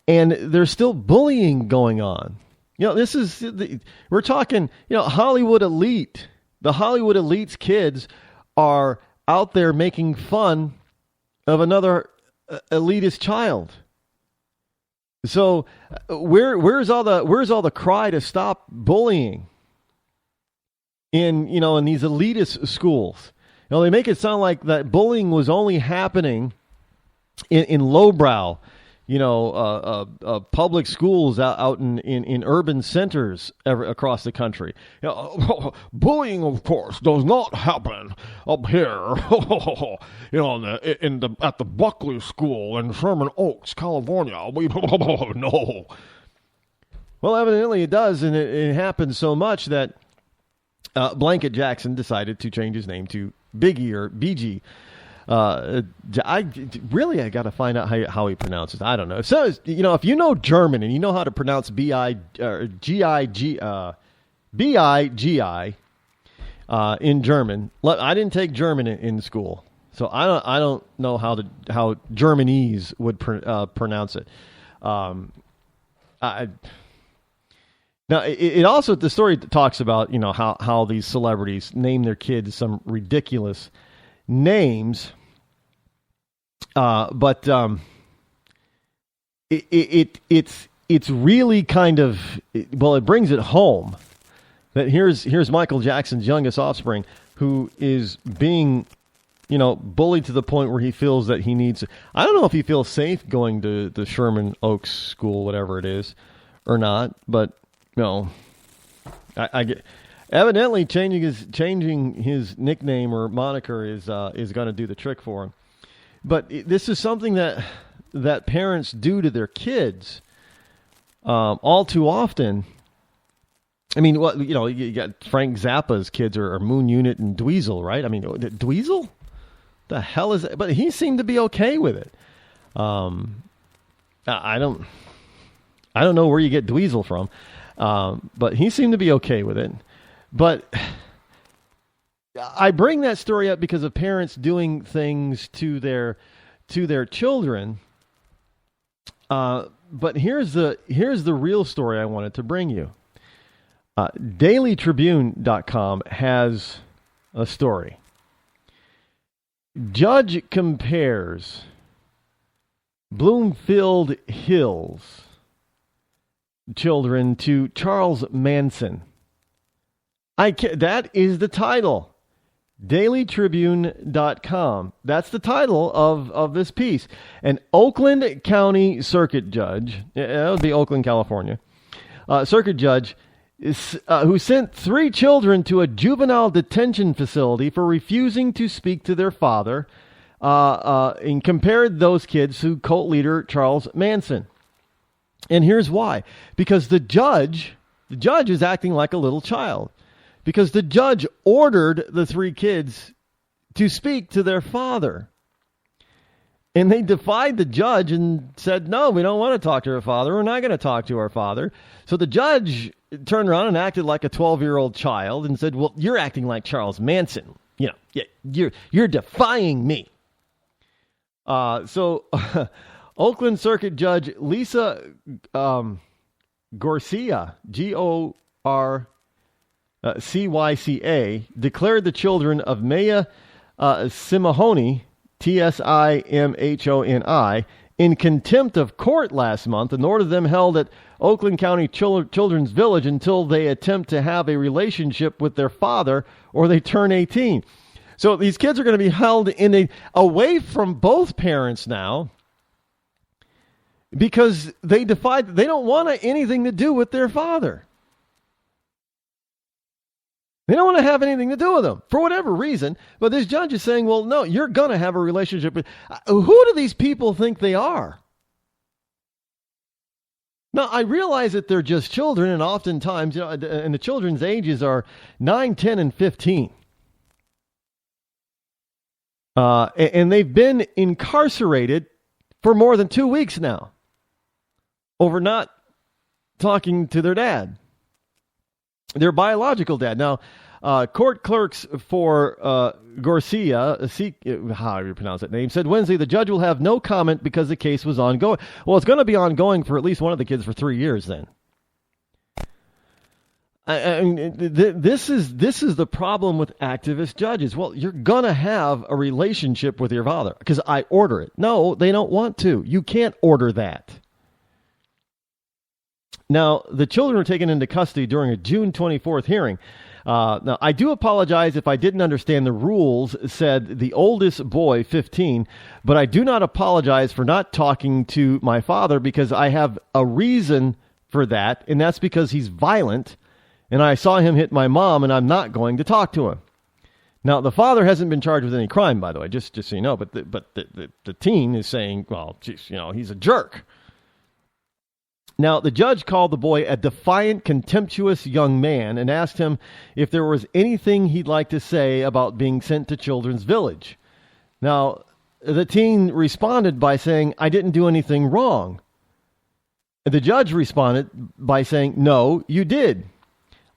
and there's still bullying going on. We're talking, Hollywood elite. The Hollywood elite's kids are out there making fun of another elitist child. So where's all the cry to stop bullying in these elitist schools? They make it sound like that bullying was only happening in lowbrow, public schools out in urban centers across the country. Bullying, of course, does not happen up here, at the Buckley School in Sherman Oaks, California. No. Well, evidently it does, and it happens so much that Blanket Jackson decided to change his name to Biggie or BG. I got to find out how he pronounces it. I don't know. So, if you know German and you know how to pronounce B-I-G-I in German. I didn't take German in school, so I don't know how Germanese would pronounce it. Now, it also, the story talks about, how these celebrities name their kids some ridiculous names. But it's really kind of, it brings it home that here's Michael Jackson's youngest offspring who is being, bullied to the point where he feels that he needs, I don't know if he feels safe going to the Sherman Oaks School, whatever it is, or not, but I get, evidently changing his nickname or moniker is going to do the trick for him. But this is something that parents do to their kids all too often. I mean, you got Frank Zappa's kids are Moon Unit and Dweezil, right? I mean, Dweezil? The hell is that? But he seemed to be okay with it. I don't know where you get Dweezil from, but he seemed to be okay with it. But I bring that story up because of parents doing things to their children. But here's the real story I wanted to bring you. DailyTribune.com has a story. Judge compares Bloomfield Hills children to Charles Manson. That is the title. DailyTribune.com. That's the title of this piece. An Oakland County Circuit Judge, that would be Oakland, California, circuit judge who sent 3 children to a juvenile detention facility for refusing to speak to their father, and compared those kids to cult leader Charles Manson. And here's why. Because the judge is acting like a little child. Because the judge ordered the 3 kids to speak to their father. And they defied the judge and said, no, we don't want to talk to our father. We're not going to talk to our father. So the judge turned around and acted like a 12-year-old child and said, well, you're acting like Charles Manson. You're defying me. So Oakland Circuit Judge Lisa Garcia, Gorcyca, declared the children of Maya Simahoni, Tsimhoni, in contempt of court last month and ordered them held at Oakland County Children's Village until they attempt to have a relationship with their father or they turn 18. So these kids are going to be held away from both parents now because they don't want anything to do with their father. They don't want to have anything to do with them for whatever reason. But this judge is saying, well, no, you're going to have a relationship with... Who do these people think they are? Now, I realize that they're just children, and oftentimes, and the children's ages are 9, 10, and 15. And they've been incarcerated for more than 2 weeks now over not talking to their dad, their biological dad. Now, court clerks for Garcia, however you pronounce that name, said Wednesday the judge will have no comment because the case was ongoing. Well, it's going to be ongoing for at least one of the kids for 3 years then. I mean, this is the problem with activist judges. Well, you're going to have a relationship with your father because I order it. No, they don't want to. You can't order that. Now, the children were taken into custody during a June 24th hearing. Now, I do apologize if I didn't understand the rules, said the oldest boy, 15, but I do not apologize for not talking to my father because I have a reason for that, and that's because he's violent, and I saw him hit my mom, and I'm not going to talk to him. Now, the father hasn't been charged with any crime, by the way, just so you know, but the teen is saying, well, geez, he's a jerk. Now, the judge called the boy a defiant, contemptuous young man and asked him if there was anything he'd like to say about being sent to Children's Village. Now, the teen responded by saying, I didn't do anything wrong. The judge responded by saying, no, you did.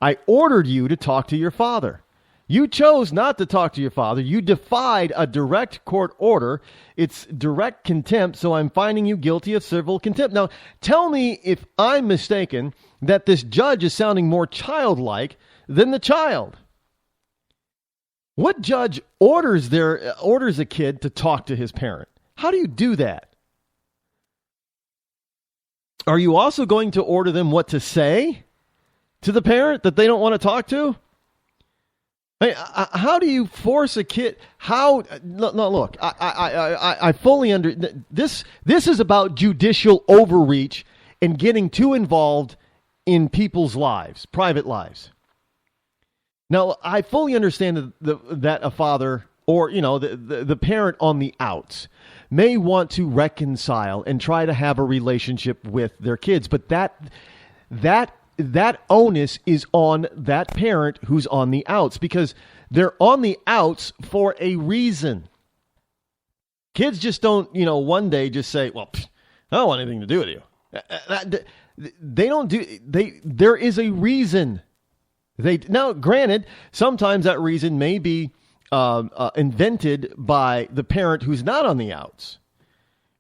I ordered you to talk to your father. You chose not to talk to your father. You defied a direct court order. It's direct contempt, so I'm finding you guilty of civil contempt. Now, tell me if I'm mistaken that this judge is sounding more childlike than the child. What judge orders a kid to talk to his parent? How do you do that? Are you also going to order them what to say to the parent that they don't want to talk to? How do you force a kid? No, look, I fully this is about judicial overreach and getting too involved in people's lives, private lives. Now, I fully understand that a father or, the parent on the outs may want to reconcile and try to have a relationship with their kids, but that onus is on that parent who's on the outs because they're on the outs for a reason. Kids just don't, one day just say, well, I don't want anything to do with you. They don't there is a reason. Now, granted, sometimes that reason may be invented by the parent who's not on the outs.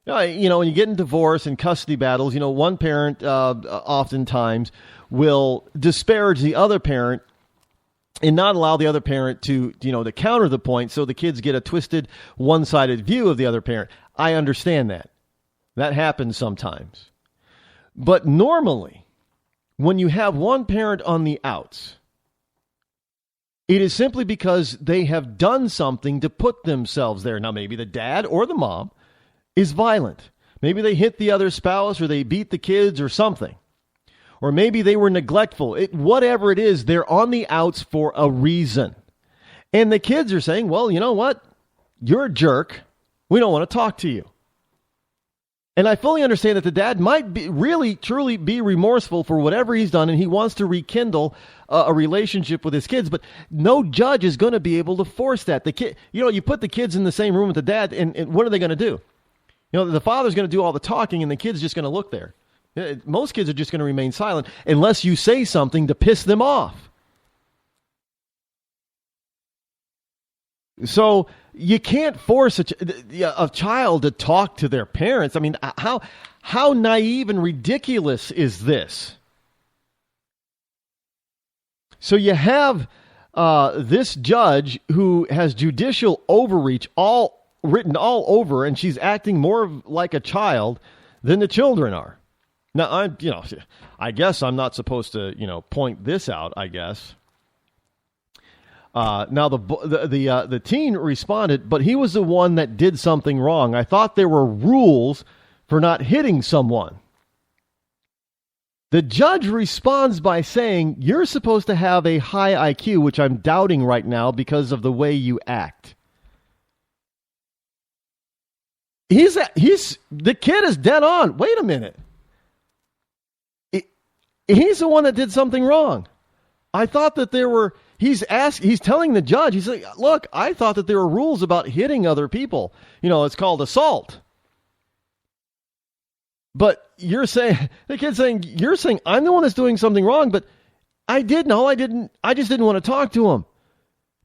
When you get in divorce and custody battles, one parent oftentimes will disparage the other parent and not allow the other parent to counter the point so the kids get a twisted, one-sided view of the other parent. I understand that. That happens sometimes. But normally, when you have one parent on the outs, it is simply because they have done something to put themselves there. Now, maybe the dad or the mom is violent. Maybe they hit the other spouse or they beat the kids or something. Or maybe they were neglectful. Whatever it is, they're on the outs for a reason. And the kids are saying, well, you know what? You're a jerk. We don't want to talk to you. And I fully understand that the dad might be really, truly be remorseful for whatever he's done, and he wants to rekindle a relationship with his kids. But no judge is going to be able to force that. The kid, you put the kids in the same room with the dad, and what are they going to do? The father's going to do all the talking, and the kid's just going to look there. Most kids are just going to remain silent unless you say something to piss them off. So you can't force a child to talk to their parents. I mean, how naive and ridiculous is this? So you have this judge who has judicial overreach written all over, and she's acting more like a child than the children are. Now, I guess I'm not supposed to, point this out, I guess. Now the teen responded, but he was the one that did something wrong. I thought there were rules for not hitting someone. The judge responds by saying, you're supposed to have a high IQ, which I'm doubting right now because of the way you act. The kid is dead on. Wait a minute. He's the one that did something wrong. I thought that there were, he's telling the judge, he's like, look, I thought that there were rules about hitting other people. It's called assault. But you're saying, the kid's saying, you're saying I'm the one that's doing something wrong, but I just didn't want to talk to him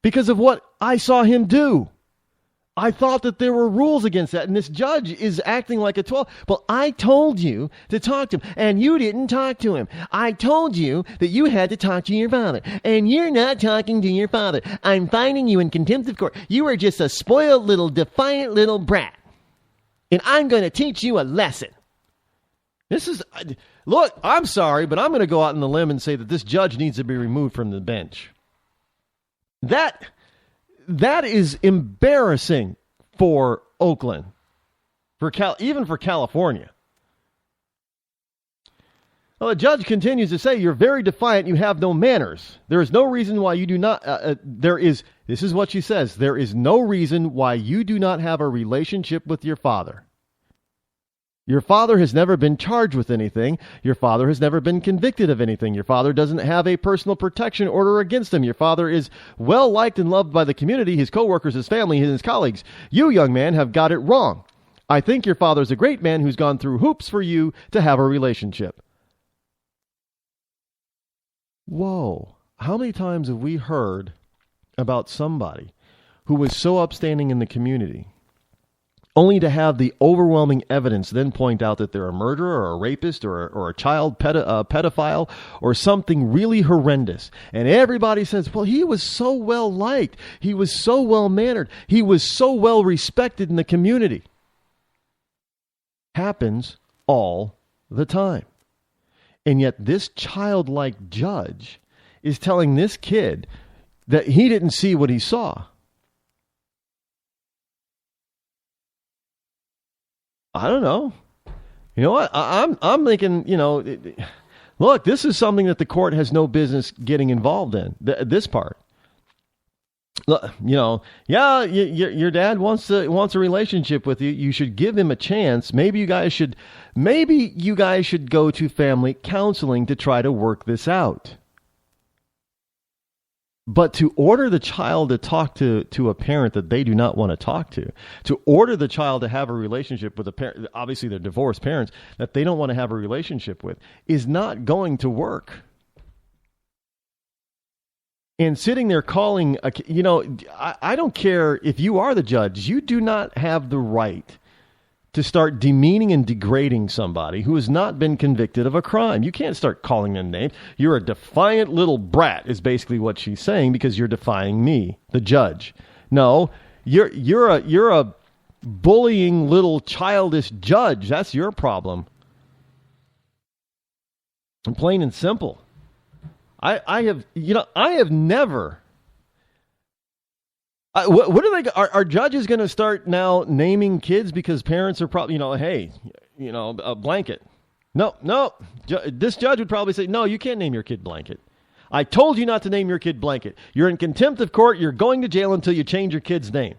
because of what I saw him do. I thought that there were rules against that, and this judge is acting like a 12. Well, I told you to talk to him, and you didn't talk to him. I told you that you had to talk to your father, and you're not talking to your father. I'm finding you in contempt of court. You are just a spoiled little, defiant little brat, and I'm going to teach you a lesson. Look, I'm sorry, but I'm going to go out on the limb and say that this judge needs to be removed from the bench. That is embarrassing for Oakland, even for California. Well, the judge continues to say, you're very defiant, you have no manners. There is no reason why you do not, this is what she says, there is no reason why you do not have a relationship with your father. Your father has never been charged with anything. Your father has never been convicted of anything. Your father doesn't have a personal protection order against him. Your father is well liked and loved by the community, his coworkers, his family, and his colleagues. You, young man, have got it wrong. I think your father's a great man who's gone through hoops for you to have a relationship. Whoa. How many times have we heard about somebody who was so upstanding in the community, only to have the overwhelming evidence then point out that they're a murderer or a rapist or a child pedophile or something really horrendous. And everybody says, well, he was so well liked. He was so well mannered. He was so well respected in the community. Happens all the time. And yet this childlike judge is telling this kid that he didn't see what he saw. I don't know. You know what? I'm thinking, look, this is something that the court has no business getting involved in, this part. Your dad wants a relationship with you. You should give him a chance. Maybe you guys should go to family counseling to try to work this out. But to order the child to talk to a parent that they do not want to talk to order the child to have a relationship with a parent, obviously they're divorced parents, that they don't want to have a relationship with, is not going to work. And sitting there calling, I don't care if you are the judge, you do not have the right to start demeaning and degrading somebody who has not been convicted of a crime. You can't start calling them names. You're a defiant little brat is basically what she's saying, because you're defying me, the judge. No, you're a bullying little childish judge. That's your problem. And plain and simple. I have never. What are they? Are judges going to start now naming kids because parents are probably, a blanket? No. This judge would probably say, no, you can't name your kid Blanket. I told you not to name your kid Blanket. You're in contempt of court. You're going to jail until you change your kid's name.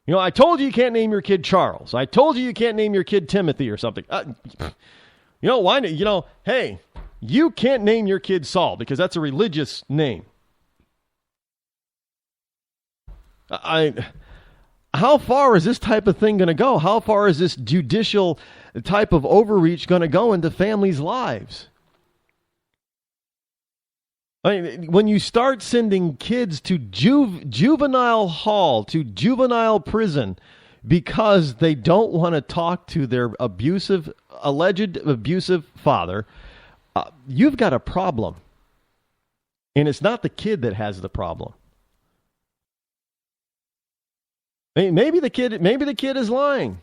You know, I told you can't name your kid Charles. I told you can't name your kid Timothy or something. You know, why? You know, hey, you can't name your kid Saul because that's a religious name. How far is this type of thing going to go? How far is this judicial type of overreach going to go into families' lives? I mean, when you start sending kids to juvenile hall, to juvenile prison, because they don't want to talk to their alleged abusive father, you've got a problem. And it's not the kid that has the problem. Maybe the kid is lying.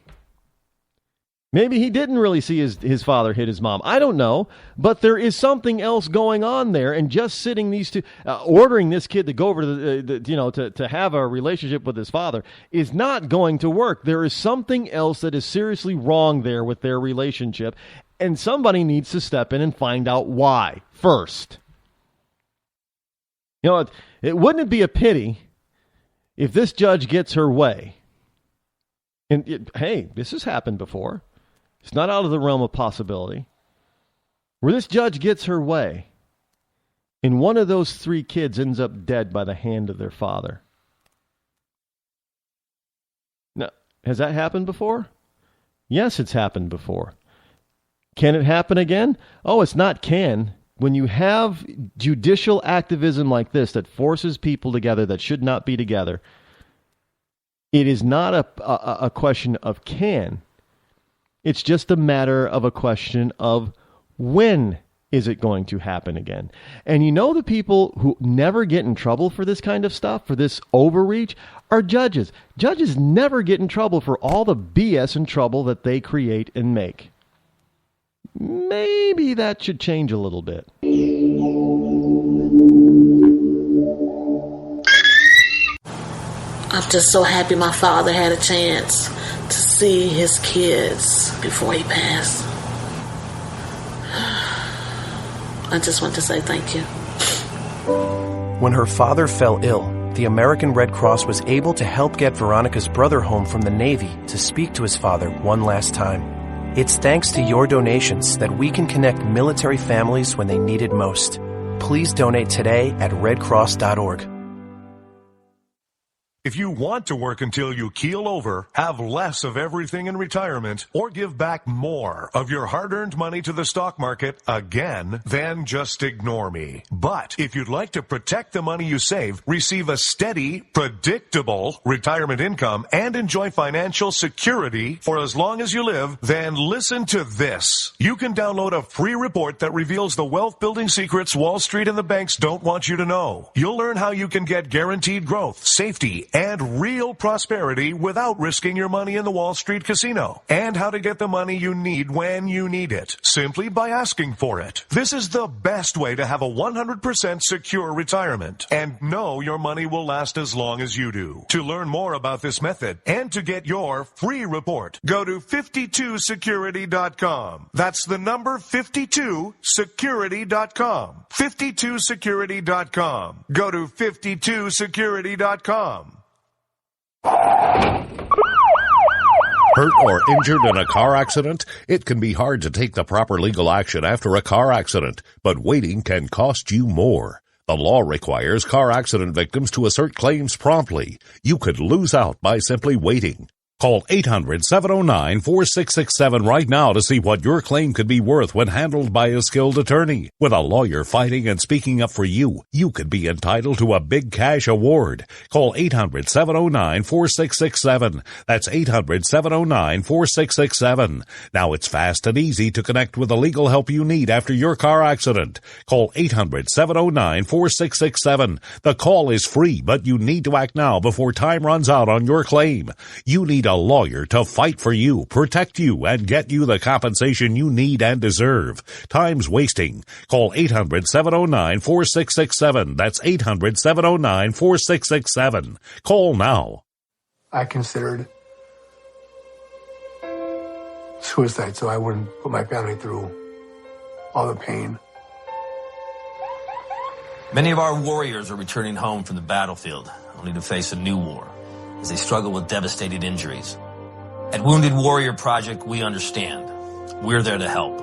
Maybe he didn't really see his father hit his mom. I don't know, but there is something else going on there. And just sitting these two, ordering this kid to go over to to have a relationship with his father is not going to work. There is something else that is seriously wrong there with their relationship, and somebody needs to step in and find out why first. You know, wouldn't it be a pity if this judge gets her way? And hey, this has happened before. It's not out of the realm of possibility. Where this judge gets her way, and one of those three kids ends up dead by the hand of their father. Now, has that happened before? Yes, it's happened before. Can it happen again? Oh, it's not can. When you have judicial activism like this that forces people together that should not be together, it is not a question of can. It's just a matter of a question of when is it going to happen again. And you know, the people who never get in trouble for this kind of stuff, for this overreach, are judges. Judges never get in trouble for all the BS and trouble that they create and make. Maybe that should change a little bit. I'm just so happy my father had a chance to see his kids before he passed. I just want to say thank you. When her father fell ill, the American Red Cross was able to help get Veronica's brother home from the Navy to speak to his father one last time. It's thanks to your donations that we can connect military families when they need it most. Please donate today at redcross.org. If you want to work until you keel over, have less of everything in retirement, or give back more of your hard-earned money to the stock market again, then just ignore me. But if you'd like to protect the money you save, receive a steady, predictable retirement income, and enjoy financial security for as long as you live, then listen to this. You can download a free report that reveals the wealth-building secrets Wall Street and the banks don't want you to know. You'll learn how you can get guaranteed growth, safety, and real prosperity without risking your money in the Wall Street casino, and how to get the money you need when you need it, simply by asking for it. This is the best way to have a 100% secure retirement and know your money will last as long as you do. To learn more about this method and to get your free report, go to 52security.com. That's the number 52security.com. 52security.com. Go to 52security.com. Hurt or injured in a car accident? It can be hard to take the proper legal action after a car accident, but waiting can cost you more. The law requires car accident victims to assert claims promptly. You could lose out by simply waiting. Call 800-709-4667 right now to see what your claim could be worth when handled by a skilled attorney. With a lawyer fighting and speaking up for you, you could be entitled to a big cash award. Call 800-709-4667. That's 800-709-4667. Now it's fast and easy to connect with the legal help you need after your car accident. Call 800-709-4667. The call is free, but you need to act now before time runs out on your claim. You need a lawyer to fight for you, protect you, and get you the compensation you need and deserve. Time's wasting. Call 800-709-4667. That's 800-709-4667. Call now. I considered suicide so I wouldn't put my family through all the pain. Many of our warriors are returning home from the battlefield, only to face a new war. as they struggle with devastating injuries. At Wounded Warrior Project, we understand. We're there to help.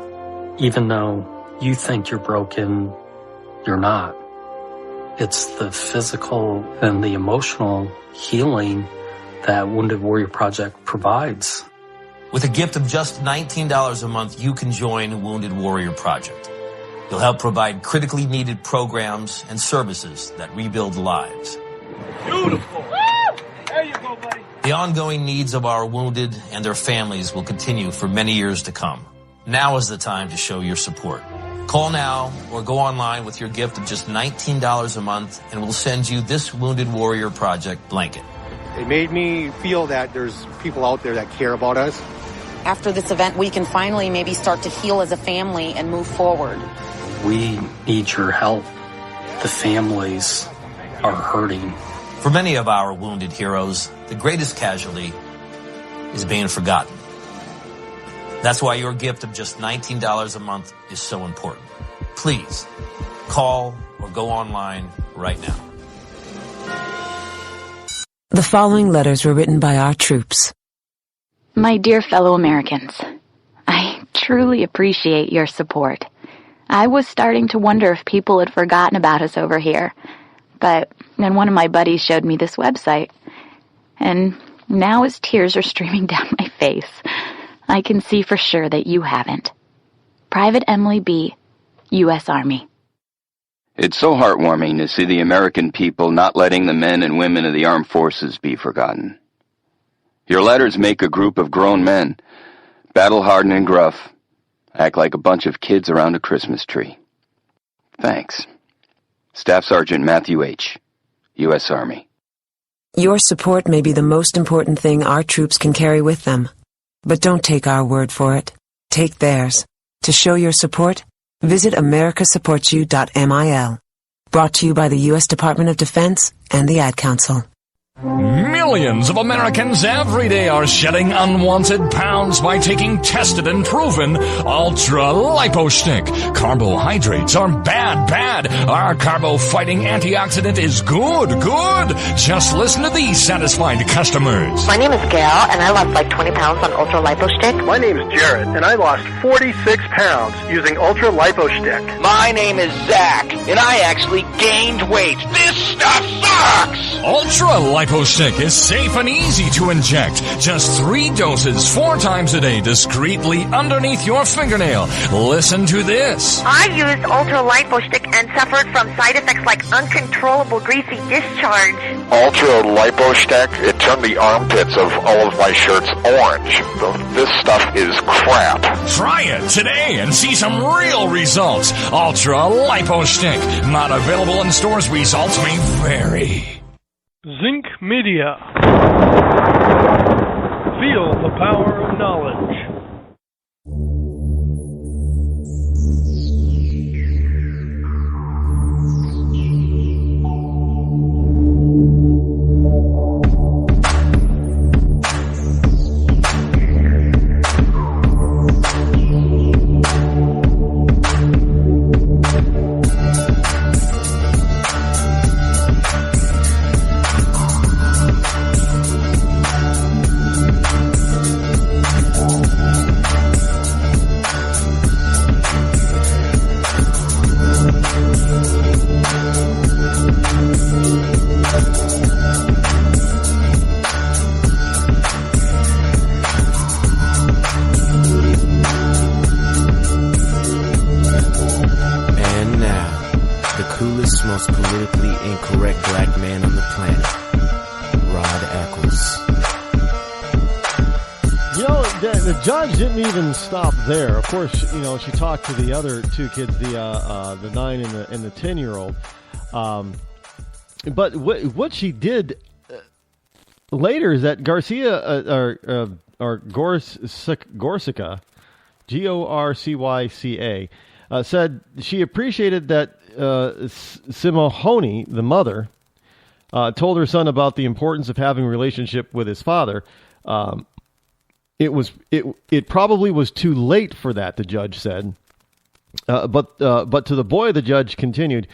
Even though you think you're broken, you're not. It's the physical and the emotional healing that Wounded Warrior Project provides. With a gift of just $19 a month, you can join Wounded Warrior Project. You'll help provide critically needed programs and services that rebuild lives. Beautiful. Woo! There you go, buddy. The ongoing needs of our wounded and their families will continue for many years to come. Now is the time to show your support. Call now or go online with your gift of just $19 a month and we'll send you this Wounded Warrior Project blanket. It made me feel that there's people out there that care about us. After this event, we can finally maybe start to heal as a family and move forward. We need your help. The families are hurting. For many of our wounded heroes, the greatest casualty is being forgotten. That's why your gift of just $19 a month is so important. Please, call or go online right now. The following letters were written by our troops. My dear fellow Americans, I truly appreciate your support. I was starting to wonder if people had forgotten about us over here, but then one of my buddies showed me this website, and now as tears are streaming down my face, I can see for sure that you haven't. Private Emily B., U.S. Army. It's so heartwarming to see the American people not letting the men and women of the armed forces be forgotten. Your letters make a group of grown men, battle-hardened and gruff, act like a bunch of kids around a Christmas tree. Thanks. Staff Sergeant Matthew H., U.S. Army. Your support may be the most important thing our troops can carry with them. But don't take our word for it. Take theirs. To show your support, visit americasupportsyou.mil. Brought to you by the U.S. Department of Defense and the Ad Council. Millions of Americans every day are shedding unwanted pounds by taking tested and proven Ultra Lipo Stick. Carbohydrates are bad. Our carbo-fighting antioxidant is good. Just listen to these satisfied customers. My name is Gail, and I lost like 20 pounds on Ultra Lipo Stick. My name is Jared, and I lost 46 pounds using Ultra Lipo Stick. My name is Zach, and I actually gained weight. This stuff sucks! Ultra Lipo Stick is safe and easy to inject. Just 3 doses 4 times a day discreetly underneath your fingernail. Listen to this. I used Ultra Lipo Stick and suffered from side effects like uncontrollable greasy discharge. Ultra Lipo Stick, it turned the armpits of all of my shirts orange. This stuff is crap. Try it today and see some real results. Ultra Lipo Stick. Not available in stores. Results may vary. Zinc Media. Feel the power of knowledge. Most politically incorrect black man on the planet, Eccles. You know, the judge didn't even stop there. Of course, you know, she talked to the other 2 kids, the 9 and the 10-year-old. But what she did later is that Garcia or Gorsica, Gorcyca, said she appreciated that Simohoni, the mother, told her son about the importance of having a relationship with his father. It probably was too late for that, the judge said. But to the boy, the judge continued,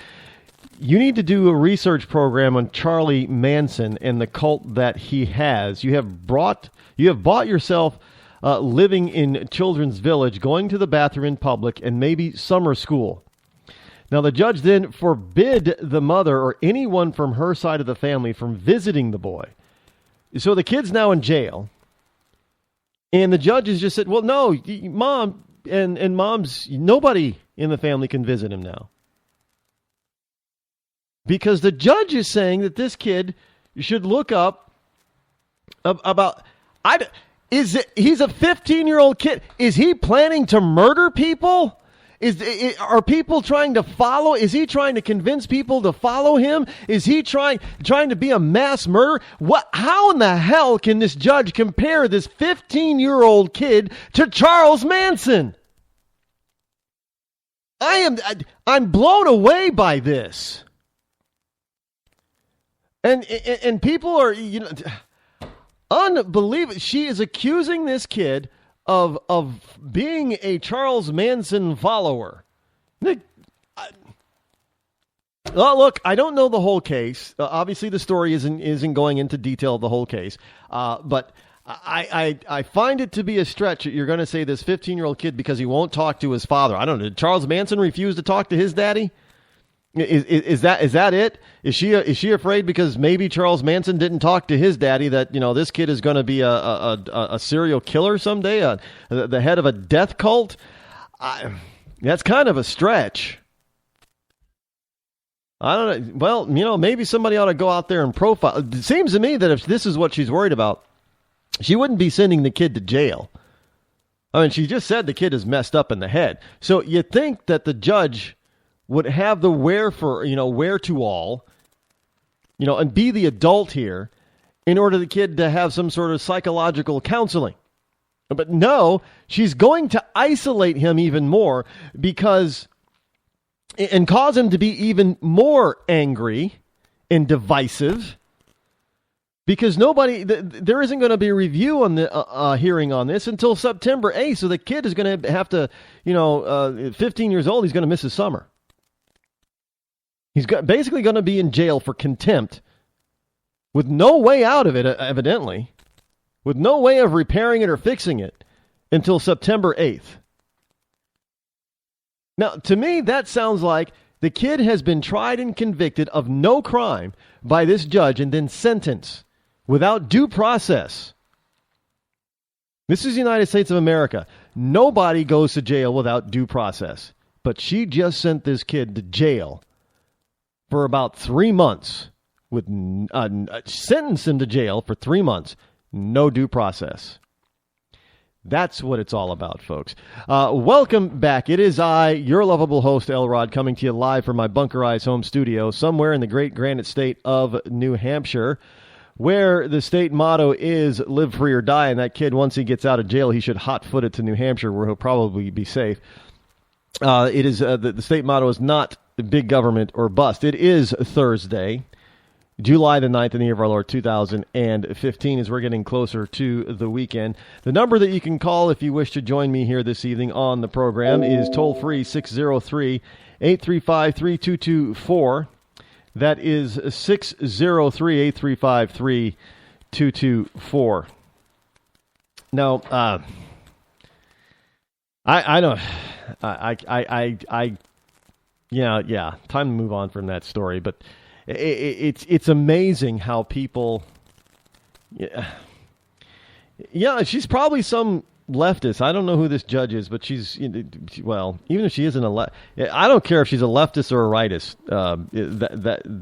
you need to do a research program on Charlie Manson and the cult that he has. You have bought yourself living in Children's Village, going to the bathroom in public, and maybe summer school. Now, the judge then forbid the mother or anyone from her side of the family from visiting the boy. So the kid's now in jail. And the judge has just said, well, no, Mom and Mom's, nobody in the family can visit him now. Because the judge is saying that this kid should look up about... he's a 15-year-old kid. Is he planning to murder people? Are people trying to follow? Is he trying to convince people to follow him? Is he trying to be a mass murderer? How in the hell can this judge compare this 15-year-old kid to Charles Manson? I'm blown away by this. And people are, unbelievable. She is accusing this kid of being a Charles Manson follower. Look, I don't know the whole case. Obviously, the story isn't going into detail of the whole case. But I find it to be a stretch that you're going to say this 15-year-old kid because he won't talk to his father. I don't know. Did Charles Manson refuse to talk to his daddy? Is that it? Is she afraid because maybe Charles Manson didn't talk to his daddy that this kid is going to be a serial killer someday, the head of a death cult? That's kind of a stretch. I don't know. Well, maybe somebody ought to go out there and profile. It seems to me that if this is what she's worried about, she wouldn't be sending the kid to jail. I mean, she just said the kid is messed up in the head. So you think that the judge would have the wherewithal, and be the adult here in order for the kid to have some sort of psychological counseling. But no, she's going to isolate him even more and cause him to be even more angry and divisive because there isn't going to be a review on the hearing on this until September 8th. So the kid is going to have to, 15 years old, he's going to miss his summer. He's basically going to be in jail for contempt with no way out of it, evidently, with no way of repairing it or fixing it until September 8th. Now, to me, that sounds like the kid has been tried and convicted of no crime by this judge and then sentenced without due process. This is the United States of America. Nobody goes to jail without due process. But she just sent this kid to jail for about 3 months, sentenced him to jail for 3 months, no due process. That's what it's all about, folks. Welcome back. It is I, your lovable host, Elrod, coming to you live from my bunkerized home studio somewhere in the great granite state of New Hampshire, where the state motto is live free or die, and that kid, once he gets out of jail, he should hot-foot it to New Hampshire, where he'll probably be safe. It is the state motto is not big government or bust. It is Thursday, July the 9th in the year of our Lord 2015, as we're getting closer to the weekend. The number that you can call if you wish to join me here this evening on the program is toll-free 603-835-3224. That is 603-835-3224. Now, I don't... Yeah, time to move on from that story. But it's amazing how people... Yeah, she's probably some leftist. I don't know who this judge is, but she's... Well, even if she isn't I don't care if she's a leftist or a rightist.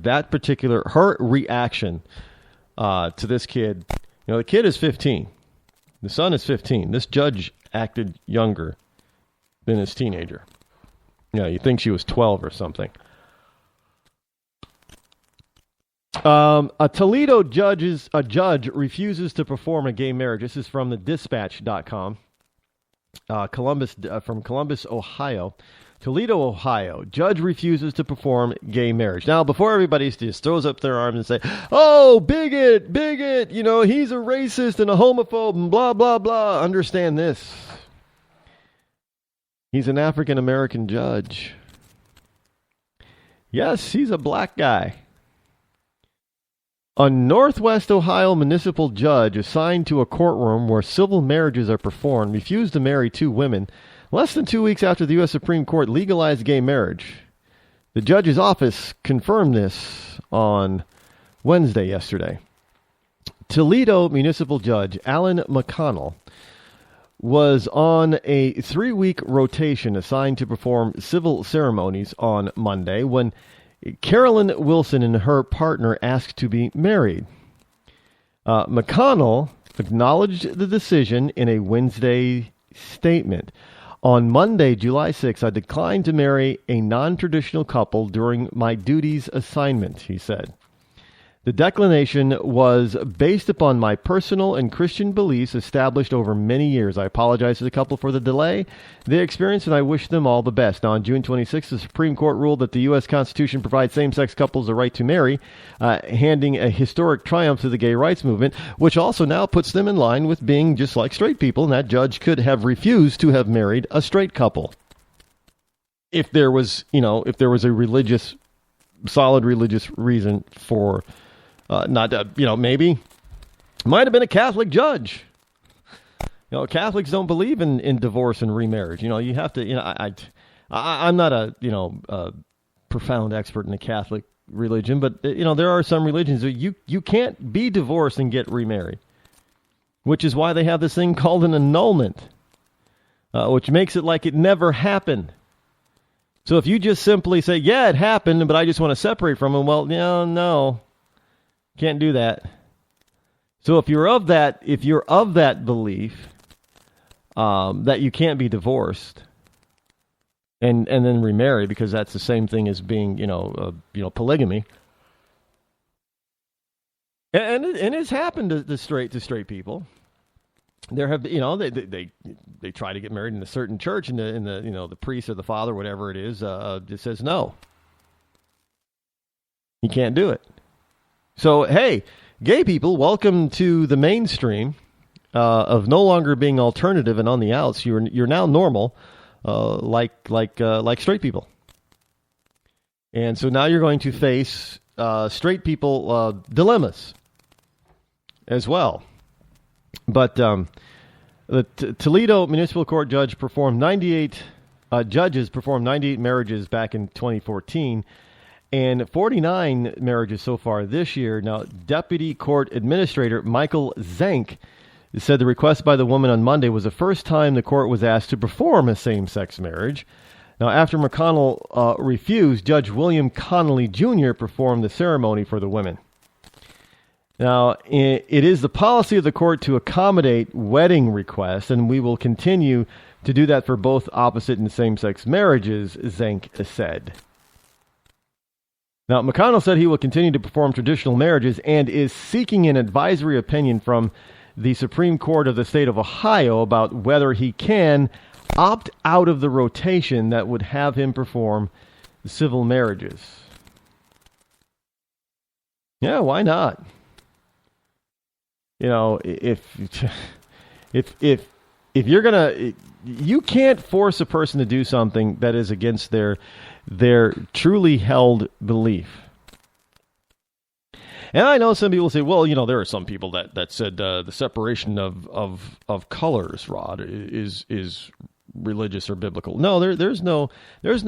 That particular... Her reaction to this kid... the kid is 15. The son is 15. This judge acted younger than his teenager. You'd think she was 12 or something. A Toledo judge refuses to perform a gay marriage. This is from the dispatch.com. From Columbus, Ohio. Toledo, Ohio. Judge refuses to perform gay marriage. Now, before everybody just throws up their arms and say, oh, bigot, he's a racist and a homophobe and blah, blah, blah. Understand this. He's an African-American judge. Yes, he's a black guy. A Northwest Ohio municipal judge assigned to a courtroom where civil marriages are performed refused to marry 2 women less than 2 weeks after the U.S. Supreme Court legalized gay marriage. The judge's office confirmed this on Wednesday yesterday. Toledo municipal judge Alan McConnell was on a 3-week rotation assigned to perform civil ceremonies on Monday when Carolyn Wilson and her partner asked to be married. McConnell acknowledged the decision in a Wednesday statement. On Monday, July 6, I declined to marry a non-traditional couple during my duties assignment, he said. The declination was based upon my personal and Christian beliefs established over many years. I apologize to the couple for the delay they experienced, and I wish them all the best. Now, on June 26, the Supreme Court ruled that the U.S. Constitution provides same-sex couples the right to marry, handing a historic triumph to the gay rights movement, which also now puts them in line with being just like straight people, and that judge could have refused to have married a straight couple. If there was a solid religious reason for maybe might have been a Catholic judge. Catholics don't believe in divorce and remarriage. You have to. I'm not a profound expert in the Catholic religion, but there are some religions that you can't be divorced and get remarried, which is why they have this thing called an annulment, which makes it like it never happened. So if you just simply say, yeah, it happened, but I just want to separate from him, well, no. Can't do that. So if you're of that belief that you can't be divorced and then remarry, because that's the same thing as being polygamy, and it's happened to straight people. There have they try to get married in a certain church, and the priest or the father, whatever it is, just says no. You can't do it. So, hey, gay people, welcome to the mainstream of no longer being alternative and on the outs. You're now normal, like straight people. And so now you're going to face straight people dilemmas as well. But the Toledo Municipal Court judges performed 98 marriages back in 2014. And 49 marriages so far this year. Now, Deputy Court Administrator Michael Zank said the request by the woman on Monday was the first time the court was asked to perform a same-sex marriage. Now, after McConnell refused, Judge William Connolly Jr. performed the ceremony for the women. Now, it is the policy of the court to accommodate wedding requests, and we will continue to do that for both opposite and same-sex marriages, Zank said. Now, McConnell said he will continue to perform traditional marriages and is seeking an advisory opinion from the Supreme Court of the state of Ohio about whether he can opt out of the rotation that would have him perform civil marriages. Yeah, why not? If you're gonna, you can't force a person to do something that is against their truly held belief. And I know some people say, well, there are some people that said the separation of colors, Rod, is religious or biblical. No, there's no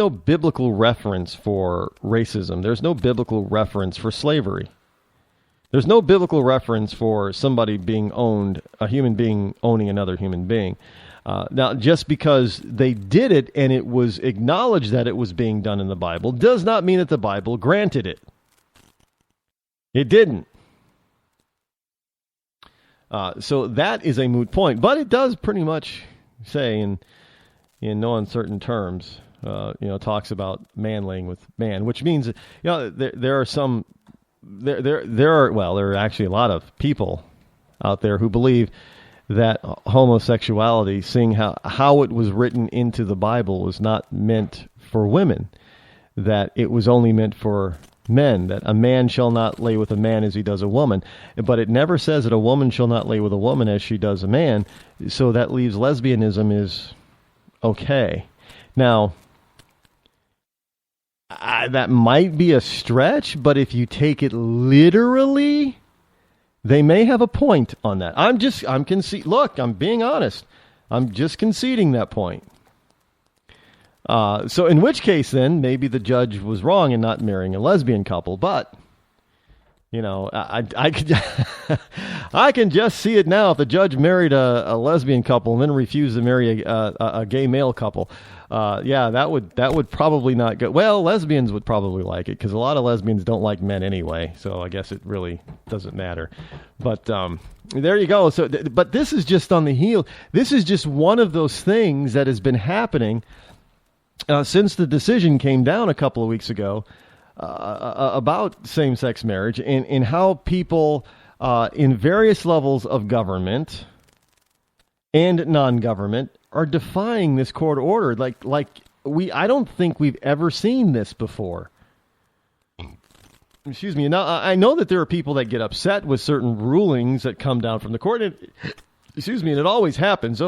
biblical reference for racism. There's no biblical reference for slavery. There's no biblical reference for somebody being owned, a human being owning another human being. Now, just because they did it and it was acknowledged that it was being done in the Bible does not mean that the Bible granted it. It didn't. So that is a moot point. But it does pretty much say in no uncertain terms, talks about man laying with man, which means, there are some, there are actually a lot of people out there who believe that homosexuality, seeing how it was written into the Bible, was not meant for women, that it was only meant for men, that a man shall not lay with a man as he does a woman. But it never says that a woman shall not lay with a woman as she does a man, so that leaves lesbianism is okay. Now, that might be a stretch, but if you take it literally, they may have a point on that. Look, I'm being honest. I'm just conceding that point. So in which case, then, maybe the judge was wrong in not marrying a lesbian couple, but, I can just see it now. If the judge married a lesbian couple and then refused to marry a gay male couple, that would probably not go. Well, lesbians would probably like it because a lot of lesbians don't like men anyway. So I guess it really doesn't matter. But there you go. So, but this is just on the heel. This is just one of those things that has been happening since the decision came down a couple of weeks ago about same-sex marriage and how people in various levels of government and non-government are defying this court order. I don't think we've ever seen this before. Excuse me. Now, I know that there are people that get upset with certain rulings that come down from the court. And it always happens.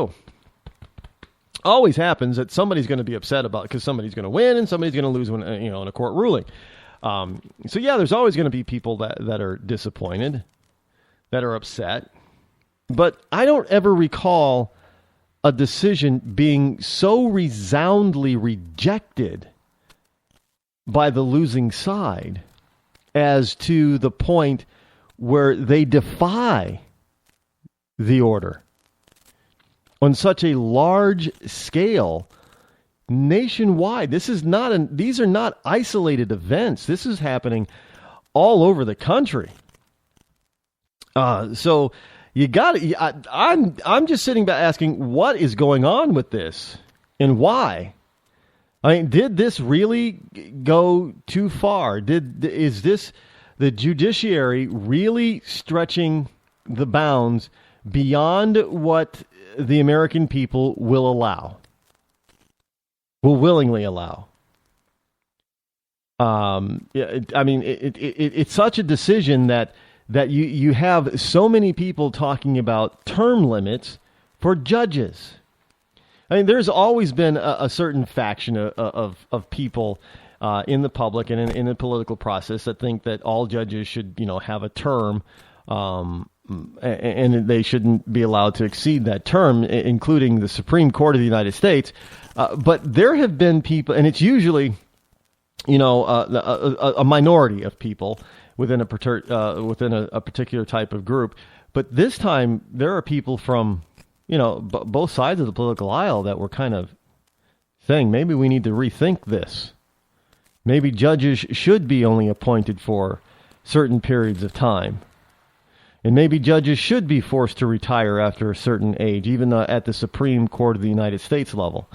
Always happens that somebody's going to be upset about it because somebody's going to win and somebody's going to lose when in a court ruling. There's always going to be people that are disappointed, that are upset. But I don't ever recall a decision being so resoundingly rejected by the losing side as to the point where they defy the order on such a large scale nationwide. These are not isolated events. This is happening all over the country. So you got it. I'm just sitting back asking, what is going on with this and why? I mean, did this really go too far? Is this the judiciary really stretching the bounds beyond what the American people will willingly allow? It's such a decision that you have so many people talking about term limits for judges. I mean, there's always been a certain faction of people in the public and in the political process that think that all judges should, have a term, and they shouldn't be allowed to exceed that term, including the Supreme Court of the United States. But there have been people, and it's usually, a minority of people within a particular type of group. But this time, there are people from both sides of the political aisle that were kind of saying, maybe we need to rethink this. Maybe judges should be only appointed for certain periods of time. And maybe judges should be forced to retire after a certain age, even at the Supreme Court of the United States level.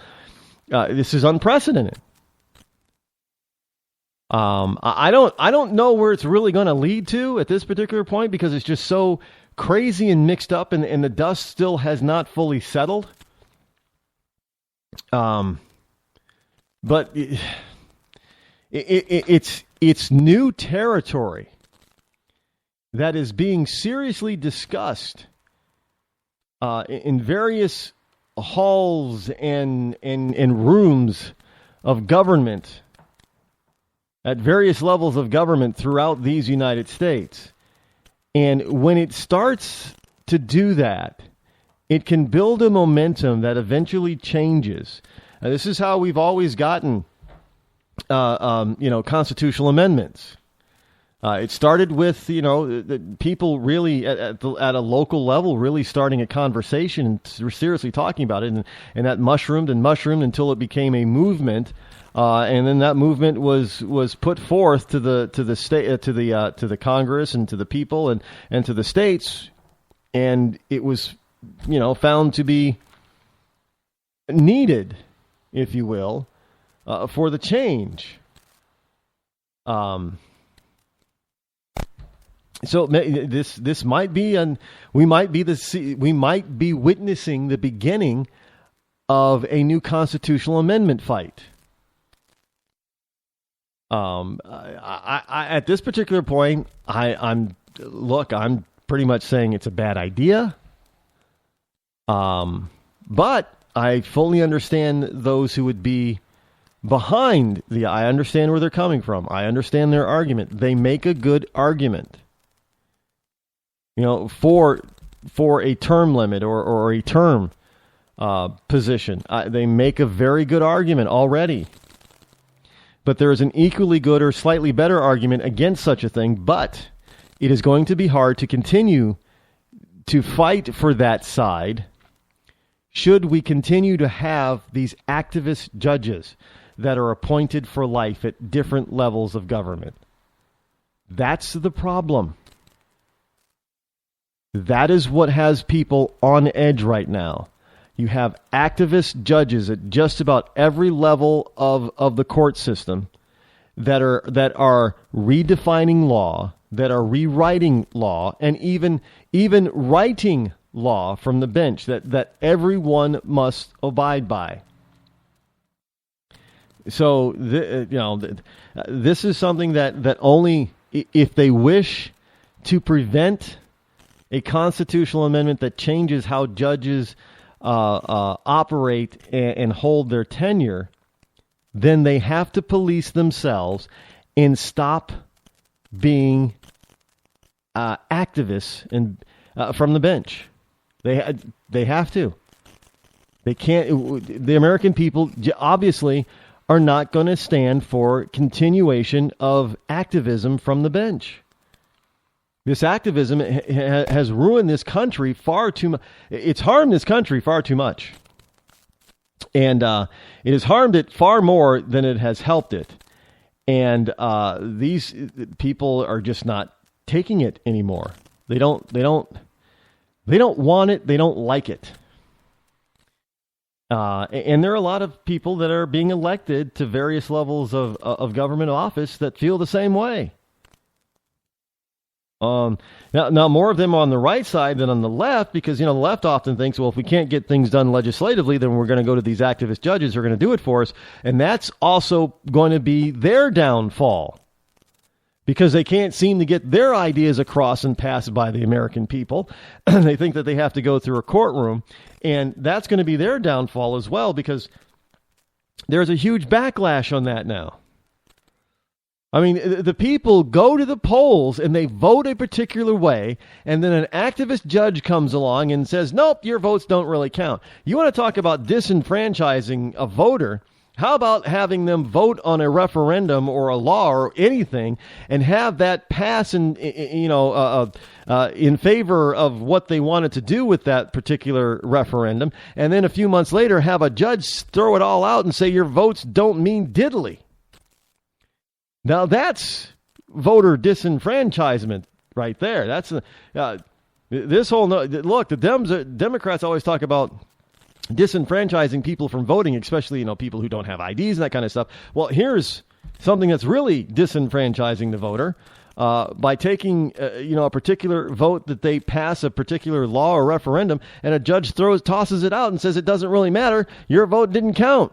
This is unprecedented. I don't know where it's really going to lead to at this particular point because it's just so crazy and mixed up, and the dust still has not fully settled. But it's new territory that is being seriously discussed in various halls and rooms of government at various levels of government throughout these United States. And when it starts to do that, it can build a momentum that eventually changes. This is how we've always gotten, constitutional amendments. It started with, the people really at a local level really starting a conversation and seriously talking about it, and that mushroomed until it became a movement, and then that movement was put forth to the state, to the Congress and to the people and to the states, and it was found to be needed, if you will, for the change. So this might be we might be witnessing the beginning of a new constitutional amendment fight. At this particular point, I'm pretty much saying it's a bad idea. But I fully understand those who would be behind I understand where they're coming from. I understand their argument. They make a good argument. For a term limit or a term position. They make a very good argument already. But there is an equally good or slightly better argument against such a thing, but it is going to be hard to continue to fight for that side should we continue to have these activist judges that are appointed for life at different levels of government. That's the problem. That is what has people on edge right now. You have activist judges at just about every level of the court system that are redefining law, that are rewriting law, and even writing law from the bench that everyone must abide by. So this is something that only if they wish to prevent a constitutional amendment that changes how judges operate and hold their tenure, then they have to police themselves and stop being activists and from the bench. They have to. They can't. The American people obviously are not going to stand for continuation of activism from the bench. This activism has ruined this country far too much. It's harmed this country far too much. And it has harmed it far more than it has helped it. And these people are just not taking it anymore. They don't want it. They don't like it. And there are a lot of people that are being elected to various levels of government office that feel the same way. Now more of them on the right side than on the left, because, the left often thinks, well, if we can't get things done legislatively, then we're going to go to these activist judges who are going to do it for us. And that's also going to be their downfall, because they can't seem to get their ideas across and passed by the American people. They think that they have to go through a courtroom, and that's going to be their downfall as well, because there's a huge backlash on that now. I mean, the people go to the polls and they vote a particular way, and then an activist judge comes along and says, nope, your votes don't really count. You want to talk about disenfranchising a voter? How about having them vote on a referendum or a law or anything and have that pass in favor of what they wanted to do with that particular referendum, and then a few months later have a judge throw it all out and say your votes don't mean diddly? Now that's voter disenfranchisement right there. That's this whole look. The Democrats always talk about disenfranchising people from voting, especially people who don't have IDs and that kind of stuff. Well, here's something that's really disenfranchising the voter by taking a particular vote that they pass a particular law or referendum, and a judge tosses it out and says it doesn't really matter. Your vote didn't count.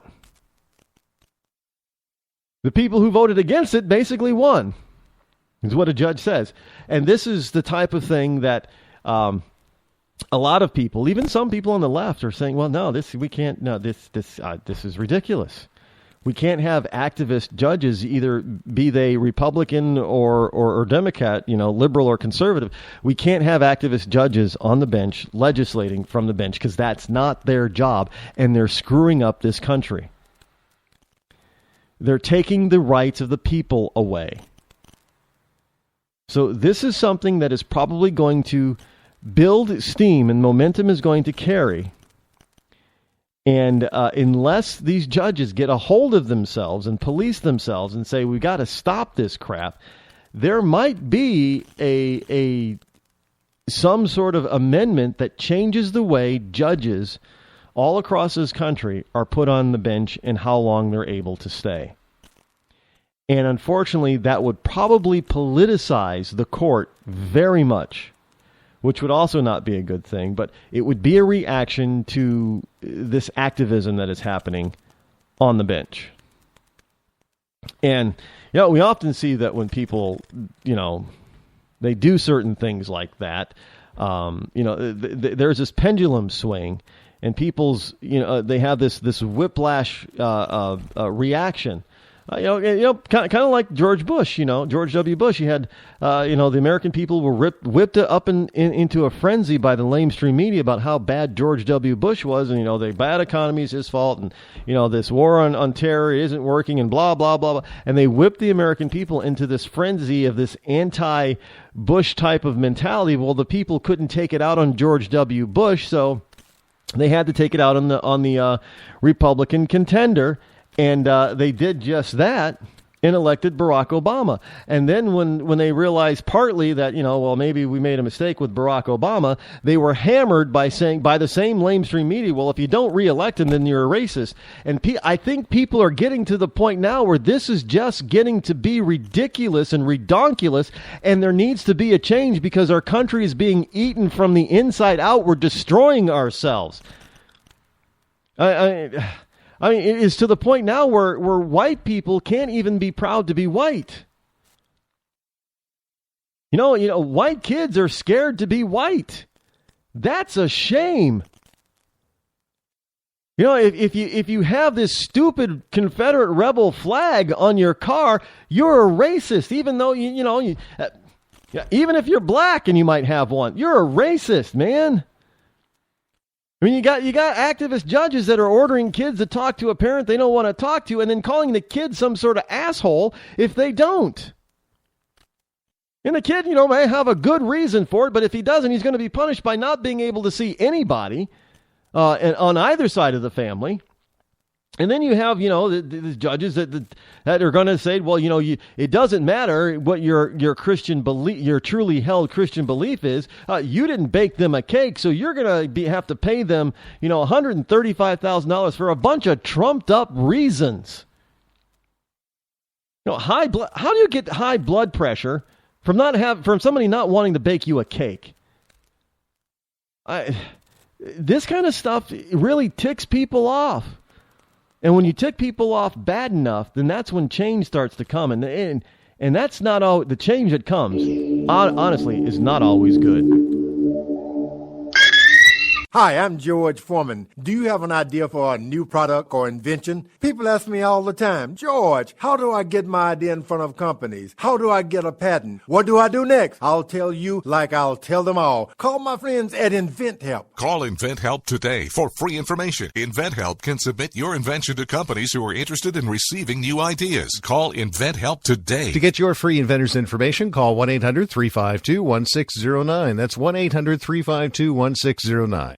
The people who voted against it basically won, is what a judge says. And this is the type of thing that a lot of people, even some people on the left, are saying, well, no, this is ridiculous. We can't have activist judges, either be they Republican or Democrat, liberal or conservative. We can't have activist judges on the bench legislating from the bench, because that's not their job, and they're screwing up this country. They're taking the rights of the people away. So this is something that is probably going to build steam, and momentum is going to carry. And unless these judges get a hold of themselves and police themselves and say, we've got to stop this crap, there might be some sort of amendment that changes the way judges all across this country are put on the bench and how long they're able to stay. And unfortunately, that would probably politicize the court very much, which would also not be a good thing. But it would be a reaction to this activism that is happening on the bench. And, we often see that when people, they do certain things like that, there's this pendulum swing. and people's, they have this whiplash reaction. Kind of like George Bush, George W. Bush. He had, the American people were whipped up into a frenzy by the lamestream media about how bad George W. Bush was, and the bad economy is his fault, and this war on terror isn't working, and blah blah blah blah. And they whipped the American people into this frenzy of this anti-Bush type of mentality. Well, the people couldn't take it out on George W. Bush, so they had to take it out on the Republican contender. And they did just that and elected Barack Obama. And then when they realized partly that, maybe we made a mistake with Barack Obama, they were hammered by the same lamestream media, well, if you don't reelect him, then you're a racist. And I think people are getting to the point now where this is just getting to be ridiculous and redonkulous, and there needs to be a change because our country is being eaten from the inside out. We're destroying ourselves. I mean, it is to the point now where white people can't even be proud to be white. White kids are scared to be white. That's a shame. If you have this stupid Confederate rebel flag on your car, you're a racist. Even though even if you're black and you might have one, you're a racist, man. I mean, you got activist judges that are ordering kids to talk to a parent they don't want to talk to and then calling the kid some sort of asshole if they don't. And the kid, may have a good reason for it, but if he doesn't, he's going to be punished by not being able to see anybody on either side of the family. And then you have, the judges that are going to say, well, it doesn't matter what your Christian belief, your truly held Christian belief is. You didn't bake them a cake, so you're going to have to pay them, $135,000 for a bunch of trumped up reasons. How do you get high blood pressure from somebody not wanting to bake you a cake? This kind of stuff really ticks people off. And when you tick people off bad enough, then that's when change starts to come. And that's not all. The change that comes, honestly, is not always good. Hi, I'm George Foreman. Do you have an idea for a new product or invention? People ask me all the time, George, how do I get my idea in front of companies? How do I get a patent? What do I do next? I'll tell you like I'll tell them all. Call my friends at InventHelp. Call InventHelp today for free information. InventHelp can submit your invention to companies who are interested in receiving new ideas. Call InventHelp today. To get your free inventor's information, call 1-800-352-1609. That's 1-800-352-1609.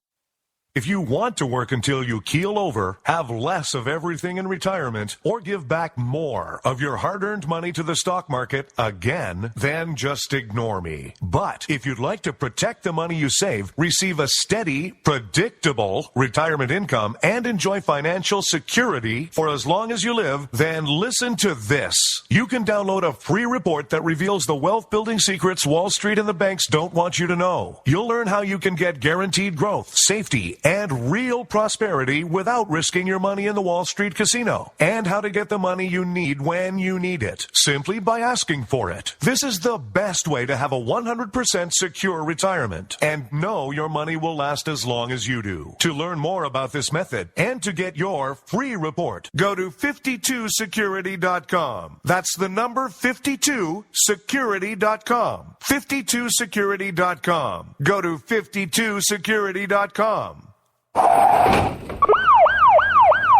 If you want to work until you keel over, have less of everything in retirement, or give back more of your hard-earned money to the stock market again, then just ignore me. But if you'd like to protect the money you save, receive a steady, predictable retirement income, and enjoy financial security for as long as you live, then listen to this. You can download a free report that reveals the wealth-building secrets Wall Street and the banks don't want you to know. You'll learn how you can get guaranteed growth, safety, and real prosperity without risking your money in the Wall Street casino, and how to get the money you need when you need it, simply by asking for it. This is the best way to have a 100% secure retirement and know your money will last as long as you do. To learn more about this method and to get your free report, go to 52security.com. That's the number 52security.com. 52security.com. Go to 52security.com.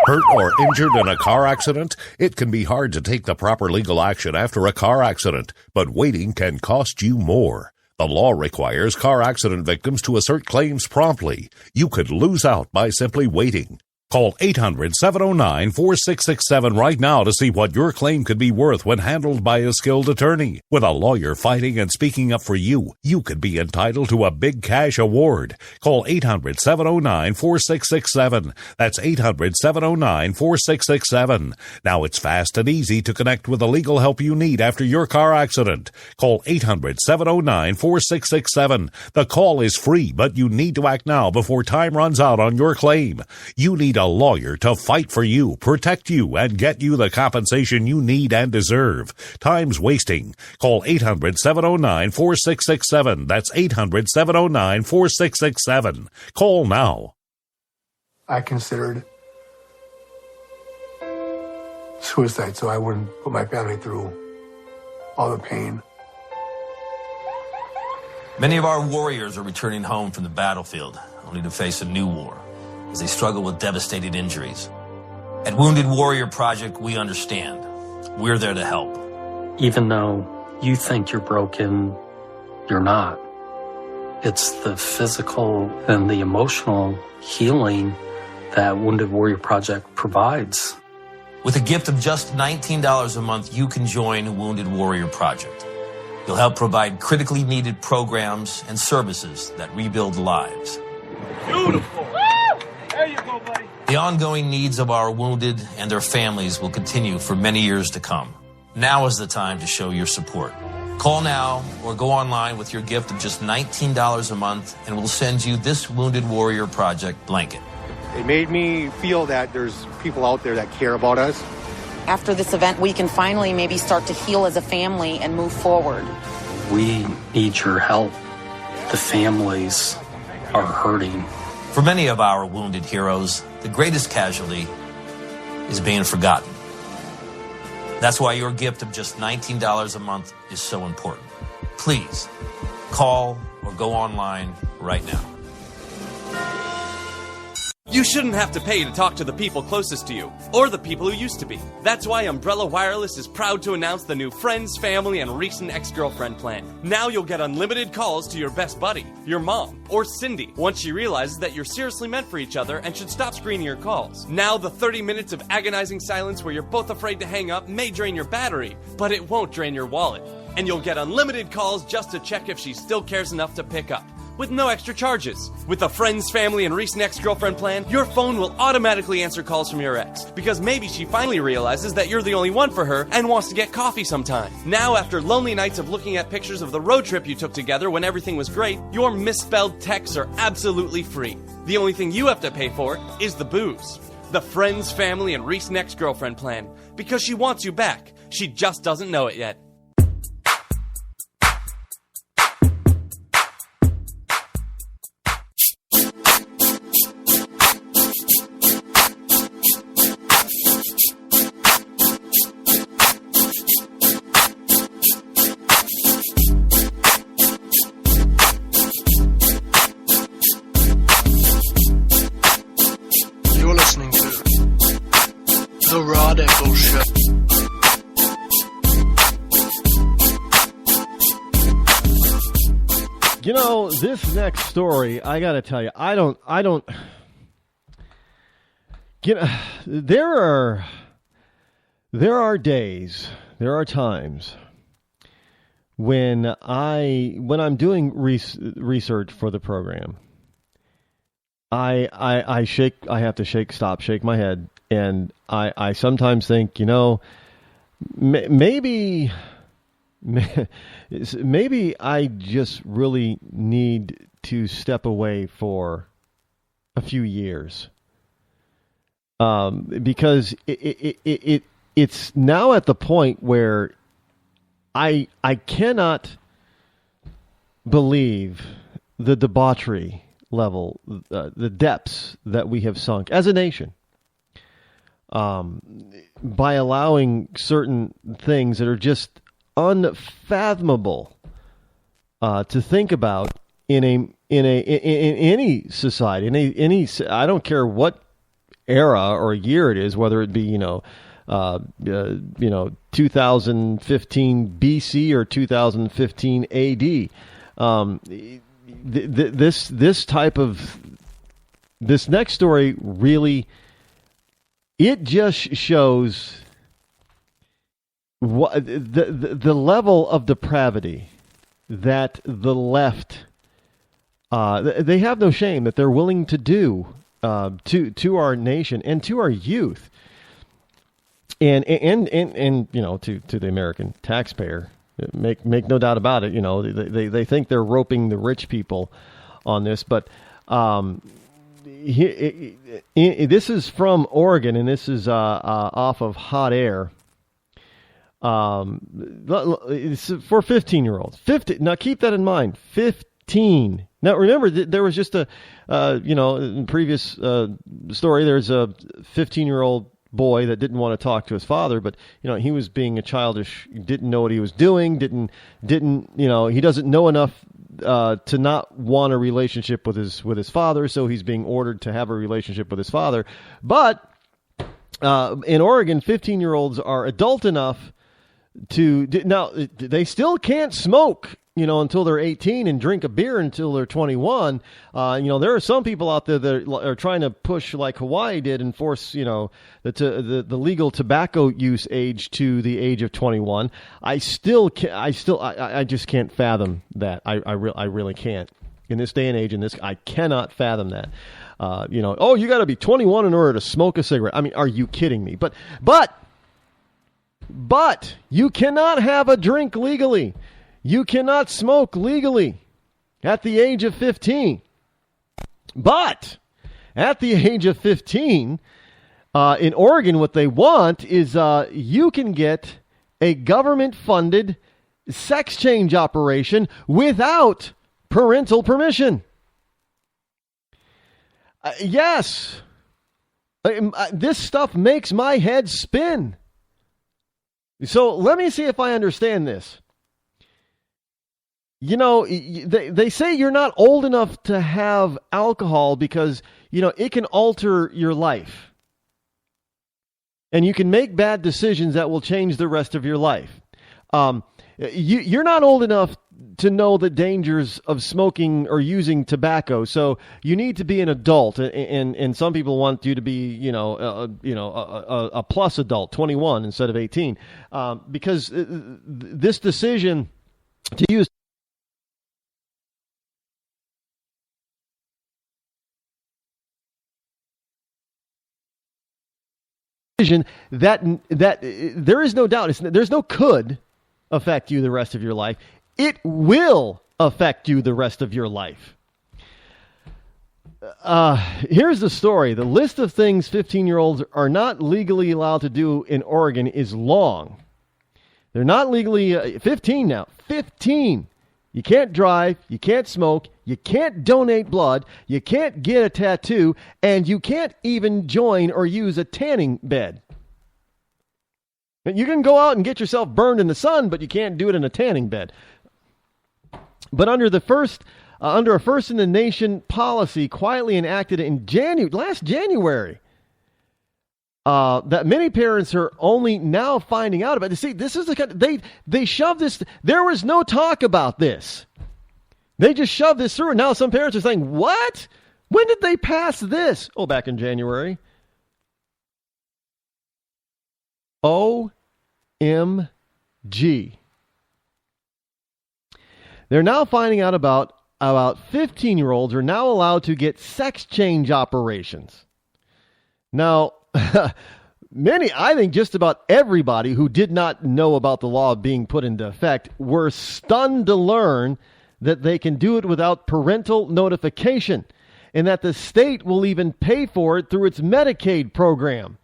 Hurt or injured in a car accident? It can be hard to take the proper legal action after a car accident, but waiting can cost you more. The law requires car accident victims to assert claims promptly. You could lose out by simply waiting. Call 800-709-4667 right now to see what your claim could be worth when handled by a skilled attorney. With a lawyer fighting and speaking up for you, you could be entitled to a big cash award. Call 800-709-4667. That's 800-709-4667. Now it's fast and easy to connect with the legal help you need after your car accident. Call 800-709-4667. The call is free, but you need to act now before time runs out on your claim. You need a lawyer to fight for you, protect you, and get you the compensation you need and deserve. Time's wasting. Call 800-709-4667. That's 800-709-4667. Call now. I considered suicide so I wouldn't put my family through all the pain. Many of our warriors are returning home from the battlefield, only to face a new war as they struggle with devastating injuries. At Wounded Warrior Project, we understand. We're there to help. Even though you think you're broken, you're not. It's the physical and the emotional healing that Wounded Warrior Project provides. With a gift of just $19 a month, you can join Wounded Warrior Project. You'll help provide critically needed programs and services that rebuild lives. Beautiful. There you go, buddy. The ongoing needs of our wounded and their families will continue for many years to come. Now is the time to show your support. Call now or go online with your gift of just $19 a month and we'll send you this Wounded Warrior Project blanket. It made me feel that there's people out there that care about us. After this event, we can finally maybe start to heal as a family and move forward. We need your help. The families are hurting. For many of our wounded heroes, the greatest casualty is being forgotten. That's why your gift of just $19 a month is so important. Please, call or go online right now. You shouldn't have to pay to talk to the people closest to you, or the people who used to be. That's why Umbrella Wireless is proud to announce the new Friends, Family, and Recent Ex-Girlfriend plan. Now you'll get unlimited calls to your best buddy, your mom, or Cindy, once she realizes that you're seriously meant for each other and should stop screening your calls. Now the 30 minutes of agonizing silence where you're both afraid to hang up may drain your battery, but it won't drain your wallet. And you'll get unlimited calls just to check if she still cares enough to pick up, with no extra charges. With the Friends, Family, and Recent Ex-Girlfriend plan, your phone will automatically answer calls from your ex, because maybe she finally realizes that you're the only one for her and wants to get coffee sometime. Now, after lonely nights of looking at pictures of the road trip you took together when everything was great, your misspelled texts are absolutely free. The only thing you have to pay for is the booze. The Friends, Family, and Recent Ex-Girlfriend plan, because she wants you back. She just doesn't know it yet. You're listening to The Rod Eccles Show. You know, this next story, I gotta tell you, I don't, you know, there are days, there are times when I'm doing research for the program, I have to shake my head, and I sometimes think, you know, maybe I just really need to step away for a few years, because it's now at the point where I cannot believe the debauchery level, the depths that we have sunk as a nation, by allowing certain things that are just unfathomable to think about in any society, in any I don't care what era or year it is, whether it be 2015 BC or 2015 AD. This next story really, it just shows what the level of depravity that the left, they have no shame that they're willing to do to our nation and to our youth, and you know, to the American taxpayer. Make no doubt about it. You know, they think they're roping the rich people on this, but this is from Oregon, and this is off of Hot Air. It's for 15-year-olds. Now keep that in mind. 15 Now, remember, there was just in previous story, there's a 15-year-old boy that didn't want to talk to his father, but, he was being a childish, didn't know what he was doing, he doesn't know enough to not want a relationship with his father, so he's being ordered to have a relationship with his father. But in Oregon, 15-year-olds are adult enough now they still can't smoke, until they're 18 and drink a beer until they're 21. There are some people out there that are trying to push, like Hawaii did, and force, the legal tobacco use age to the age of 21. I just can't fathom that. I really can't. In this day and age, I cannot fathom that. You got to be 21 in order to smoke a cigarette. I mean, are you kidding me? But you cannot have a drink legally. You cannot smoke legally at the age of 15. But at the age of 15, in Oregon, what they want is you can get a government-funded sex change operation without parental permission. Yes. This stuff makes my head spin. So let me see if I understand this. They say you're not old enough to have alcohol because, it can alter your life. And you can make bad decisions that will change the rest of your life. You're not old enough to know the dangers of smoking or using tobacco, so you need to be an adult. And some people want you to be, a plus adult, 21 instead of 18, because this decision to use that there is no doubt. There's no could affect you the rest of your life. It will affect you the rest of your life. Here's the story. The list of things 15-year-olds are not legally allowed to do in Oregon is long. They're not legally 15 now. 15. You can't drive. You can't smoke. You can't donate blood. You can't get a tattoo. And you can't even join or use a tanning bed. You can go out and get yourself burned in the sun, but you can't do it in a tanning bed. But under a first in the nation policy quietly enacted in last January, that many parents are only now finding out about. See, this is the kind of, they shoved this. There was no talk about this. They just shoved this through, and now some parents are saying, "What? When did they pass this?" Oh, back in January. OMG. They're now finding out about 15-year-olds are now allowed to get sex change operations. Now, I think just about everybody who did not know about the law being put into effect were stunned to learn that they can do it without parental notification and that the state will even pay for it through its Medicaid program,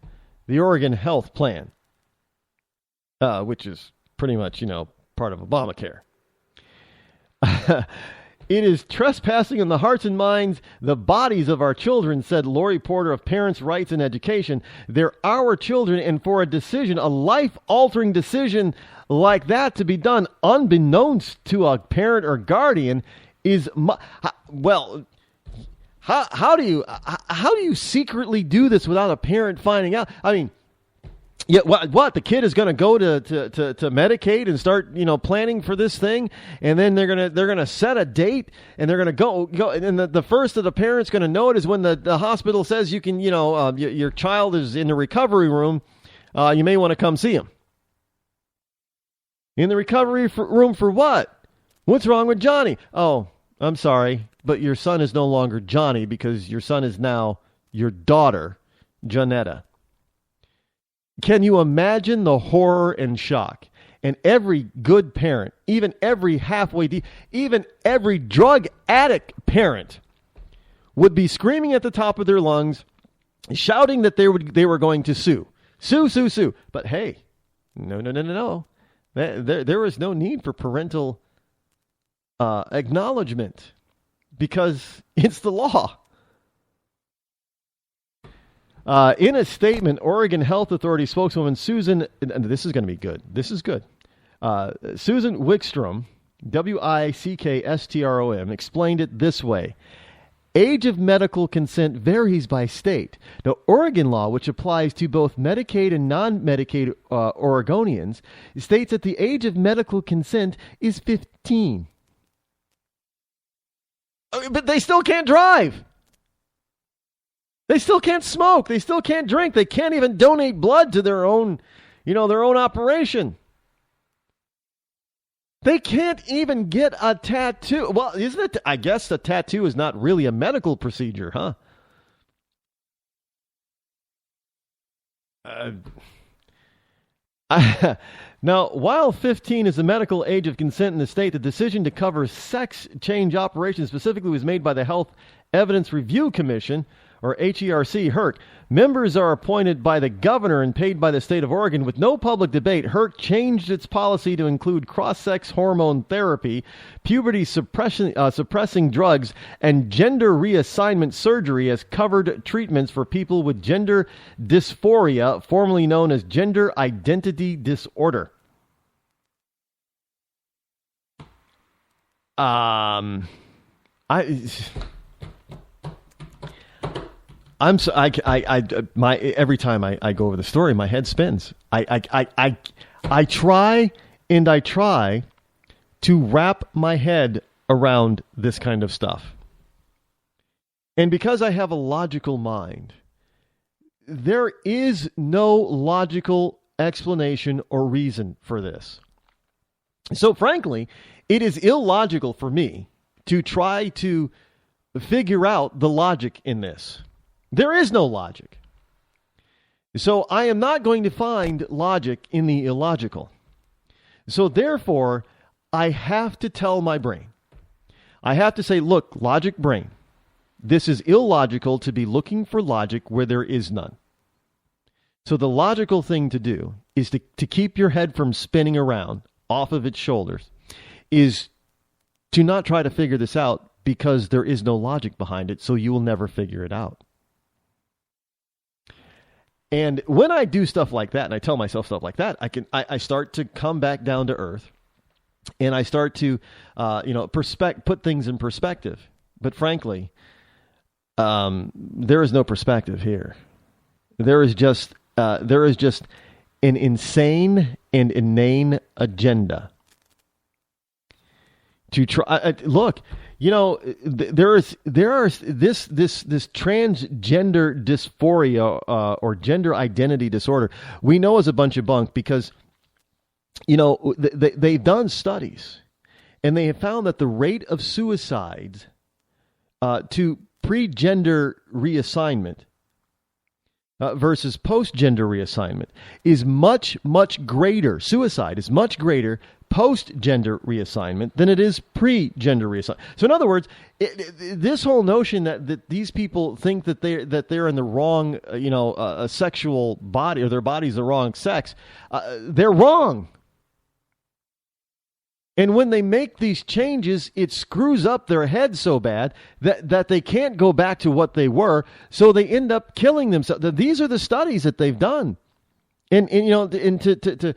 the Oregon Health Plan, which is pretty much, part of Obamacare. It is trespassing on the hearts and minds, the bodies of our children, said Lori Porter of Parents' Rights and Education. They're our children, and for a decision, a life-altering decision like that to be done unbeknownst to a parent or guardian is, how do you secretly do this without a parent finding out? I mean, yeah, what? The kid is going to go to Medicaid and start, planning for this thing, and then they're gonna set a date, and they're gonna go, and the first that the parent's going to know it is when the hospital says you can, your child is in the recovery room, you may want to come see him. In the recovery room for what? What's wrong with Johnny? Oh, I'm sorry, but your son is no longer Johnny because your son is now your daughter, Janetta. Can you imagine the horror and shock? And every good parent, even every even every drug addict parent would be screaming at the top of their lungs, shouting that they were going to sue. Sue. But hey, no. There is no need for parental acknowledgement. because it's the law. In a statement, Oregon Health Authority spokeswoman Susan, and this is going to be good. This is good. Susan Wickstrom, Wickstrom, explained it this way. Age of medical consent varies by state. The Oregon law, which applies to both Medicaid and non-Medicaid Oregonians, states that the age of medical consent is 15. But they still can't drive. They still can't smoke. They still can't drink. They can't even donate blood to their own, their own operation. They can't even get a tattoo. Well, isn't it? I guess a tattoo is not really a medical procedure, huh? Now, while 15 is the medical age of consent in the state, the decision to cover sex change operations specifically was made by the Health Evidence Review Commission, or HERC, HERC. Members are appointed by the governor and paid by the state of Oregon. With no public debate, HERC changed its policy to include cross-sex hormone therapy, puberty suppressing drugs, and gender reassignment surgery as covered treatments for people with gender dysphoria, formerly known as gender identity disorder. Every time I go over the story, my head spins. I try to wrap my head around this kind of stuff. And because I have a logical mind, there is no logical explanation or reason for this. So frankly, it is illogical for me to try to figure out the logic in this. There is no logic. So I am not going to find logic in the illogical. So therefore, I have to tell my brain. I have to say, look, logic brain, this is illogical to be looking for logic where there is none. So the logical thing to do is to keep your head from spinning around off of its shoulders, is to not try to figure this out because there is no logic behind it, so you will never figure it out. And when I do stuff like that, and I tell myself stuff like that, I start to come back down to earth, and I start to, put things in perspective. But frankly, there is no perspective here. There is just an insane and inane agenda to try. Look. There are this transgender dysphoria or gender identity disorder. We know is a bunch of bunk because, they've done studies, and they have found that the rate of suicides to pre-gender reassignment versus post-gender reassignment is much, much greater. Suicide is much greater post-gender reassignment than it is pre-gender reassignment. So in other words, this whole notion that these people think that they're in the wrong, sexual body, or their body's the wrong sex, they're wrong. And when they make these changes, it screws up their head so bad that they can't go back to what they were, so they end up killing themselves. These are the studies that they've done. And to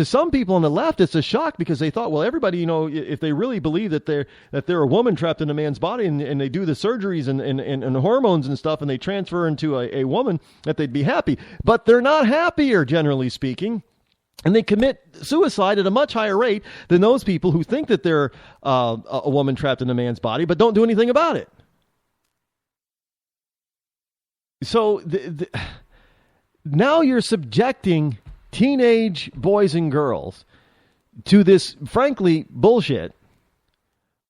some people on the left, it's a shock because they thought, well, everybody, if they really believe that they're a woman trapped in a man's body and they do the surgeries and hormones and stuff and they transfer into a woman, that they'd be happy. But they're not happier, generally speaking. And they commit suicide at a much higher rate than those people who think that they're a woman trapped in a man's body but don't do anything about it. So now you're subjecting teenage boys and girls to this, frankly, bullshit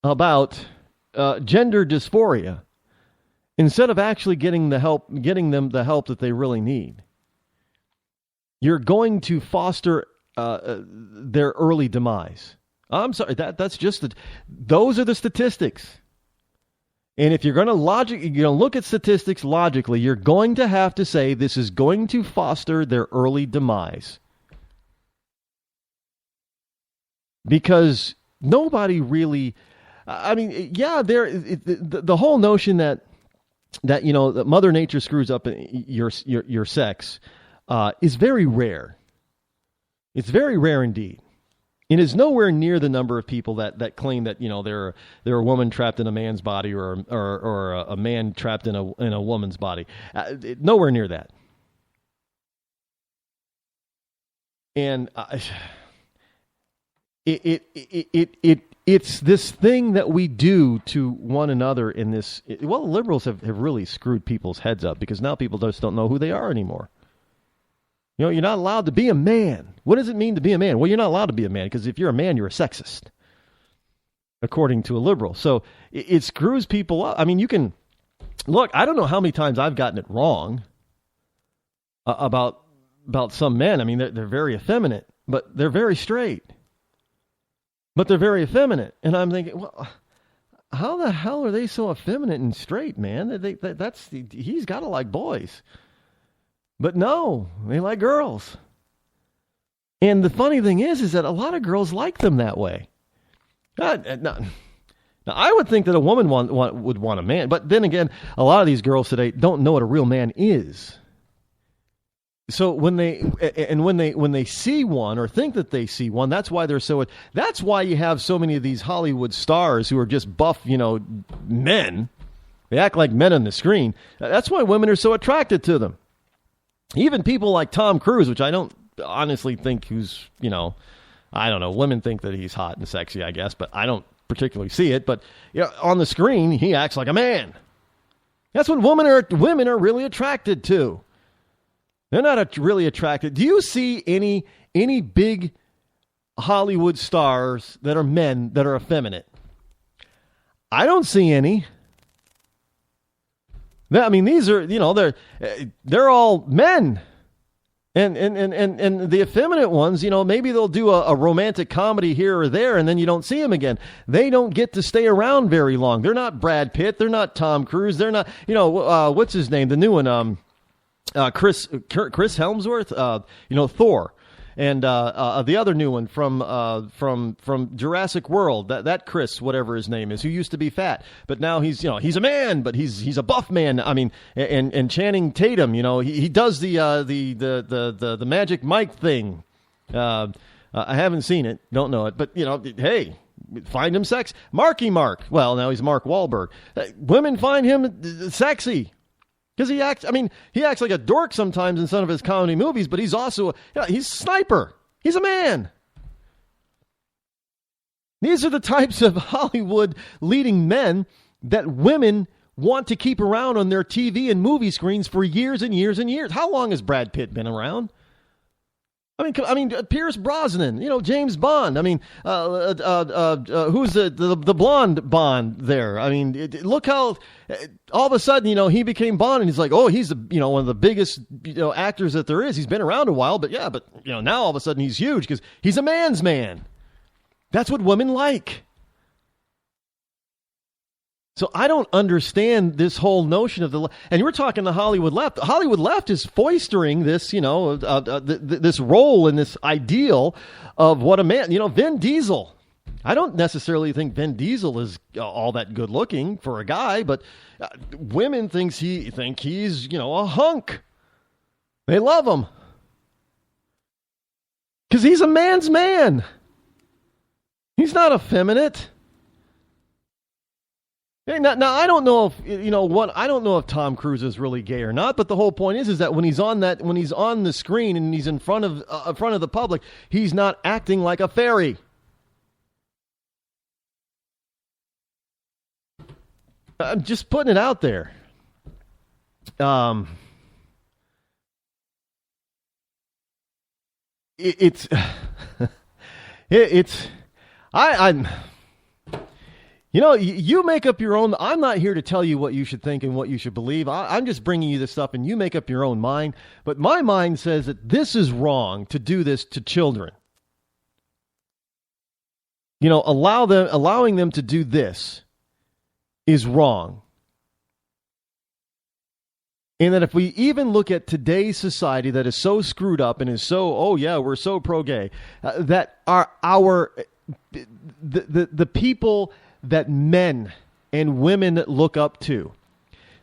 about gender dysphoria instead of actually getting them the help that they really need. You're going to foster their early demise. I'm sorry, that's just those are the statistics. And if you're going to look at statistics logically, you're going to have to say this is going to foster their early demise. Because nobody really, I mean, yeah, the whole notion that that Mother Nature screws up your sex is very rare. It's very rare indeed. It is nowhere near the number of people that claim that they're a woman trapped in a man's body or a man trapped in a woman's body. Nowhere near that. And it's this thing that we do to one another in this. Well, liberals have really screwed people's heads up because now people just don't know who they are anymore. You're not allowed to be a man. What does it mean to be a man? Well, you're not allowed to be a man because if you're a man, you're a sexist, according to a liberal. So it screws people up. I mean, you can look. I don't know how many times I've gotten it wrong about some men. I mean, they're very effeminate, but they're very straight. But they're very effeminate, and I'm thinking, well, how the hell are they so effeminate and straight, man? He's got to like boys. But no, they like girls. And the funny thing is that a lot of girls like them that way. Now, I would think that a woman would want a man. But then again, a lot of these girls today don't know what a real man is. So when they see one or think that they see one, that's why that's why you have so many of these Hollywood stars who are just buff, men. They act like men on the screen. That's why women are so attracted to them. Even people like Tom Cruise, which I don't honestly think I don't know. Women think that he's hot and sexy, I guess, but I don't particularly see it. But on the screen, he acts like a man. That's what women are really attracted to. They're not really attracted. Do you see any big Hollywood stars that are men that are effeminate? I don't see any. I mean, these are, they're all men. And the effeminate ones, maybe they'll do a romantic comedy here or there, and then you don't see them again. They don't get to stay around very long. They're not Brad Pitt. They're not Tom Cruise. They're not, what's his name? The new one, Chris Hemsworth, Thor. And the other new one from Jurassic World, that Chris, whatever his name is, who used to be fat, but now he's a man, but he's a buff man. I mean, and Channing Tatum, he does the Magic Mike thing. I haven't seen it, don't know it, but hey, find him sex. Marky Mark. Well, now he's Mark Wahlberg. Women find him sexy. Because he acts like a dork sometimes in some of his comedy movies, but he's also, he's a sniper. He's a man. These are the types of Hollywood leading men that women want to keep around on their TV and movie screens for years and years and years. How long has Brad Pitt been around? I mean, Pierce Brosnan, James Bond. I mean, who's the blonde Bond there? I mean, look how all of a sudden, he became Bond, and he's like, oh, he's one of the biggest actors that there is. He's been around a while, but now all of a sudden he's huge because he's a man's man. That's what women like. So I don't understand this whole notion of and you were talking the Hollywood left. The Hollywood left is foistering this, this role and this ideal of what a man, Vin Diesel. I don't necessarily think Vin Diesel is all that good looking for a guy, but women think he's, a hunk. They love him because he's a man's man. He's not effeminate. Now I don't know if I don't know if Tom Cruise is really gay or not, but the whole point is that when he's on the screen and he's in front of the public, he's not acting like a fairy. I'm just putting it out there. You make up your own. I'm not here to tell you what you should think and what you should believe. I'm just bringing you this stuff, and you make up your own mind. But my mind says that this is wrong to do this to children. Allowing them to do this is wrong. And that if we even look at today's society that is so screwed up and is so, we're so pro-gay, that the people that men and women look up to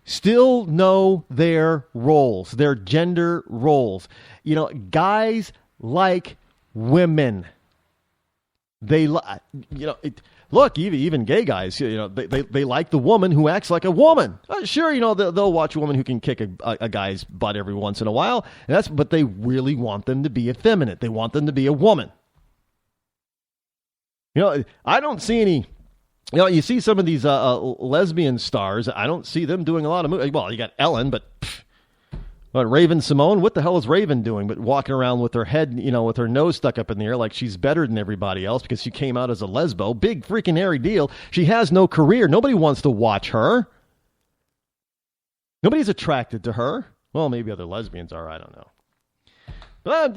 still know their roles, their gender roles. You know, guys like women. They, look, even gay guys, they like the woman who acts like a woman. Sure, they'll watch a woman who can kick a guy's butt every once in a while. But they really want them to be effeminate. They want them to be a woman. I don't see any. You see some of these lesbian stars. I don't see them doing a lot of movies. Well, you got Ellen, but Raven Simone, what the hell is Raven doing but walking around with her head, with her nose stuck up in the air like she's better than everybody else because she came out as a lesbo? Big freaking hairy deal. She has no career. Nobody wants to watch her. Nobody's attracted to her. Well, maybe other lesbians are. I don't know. But,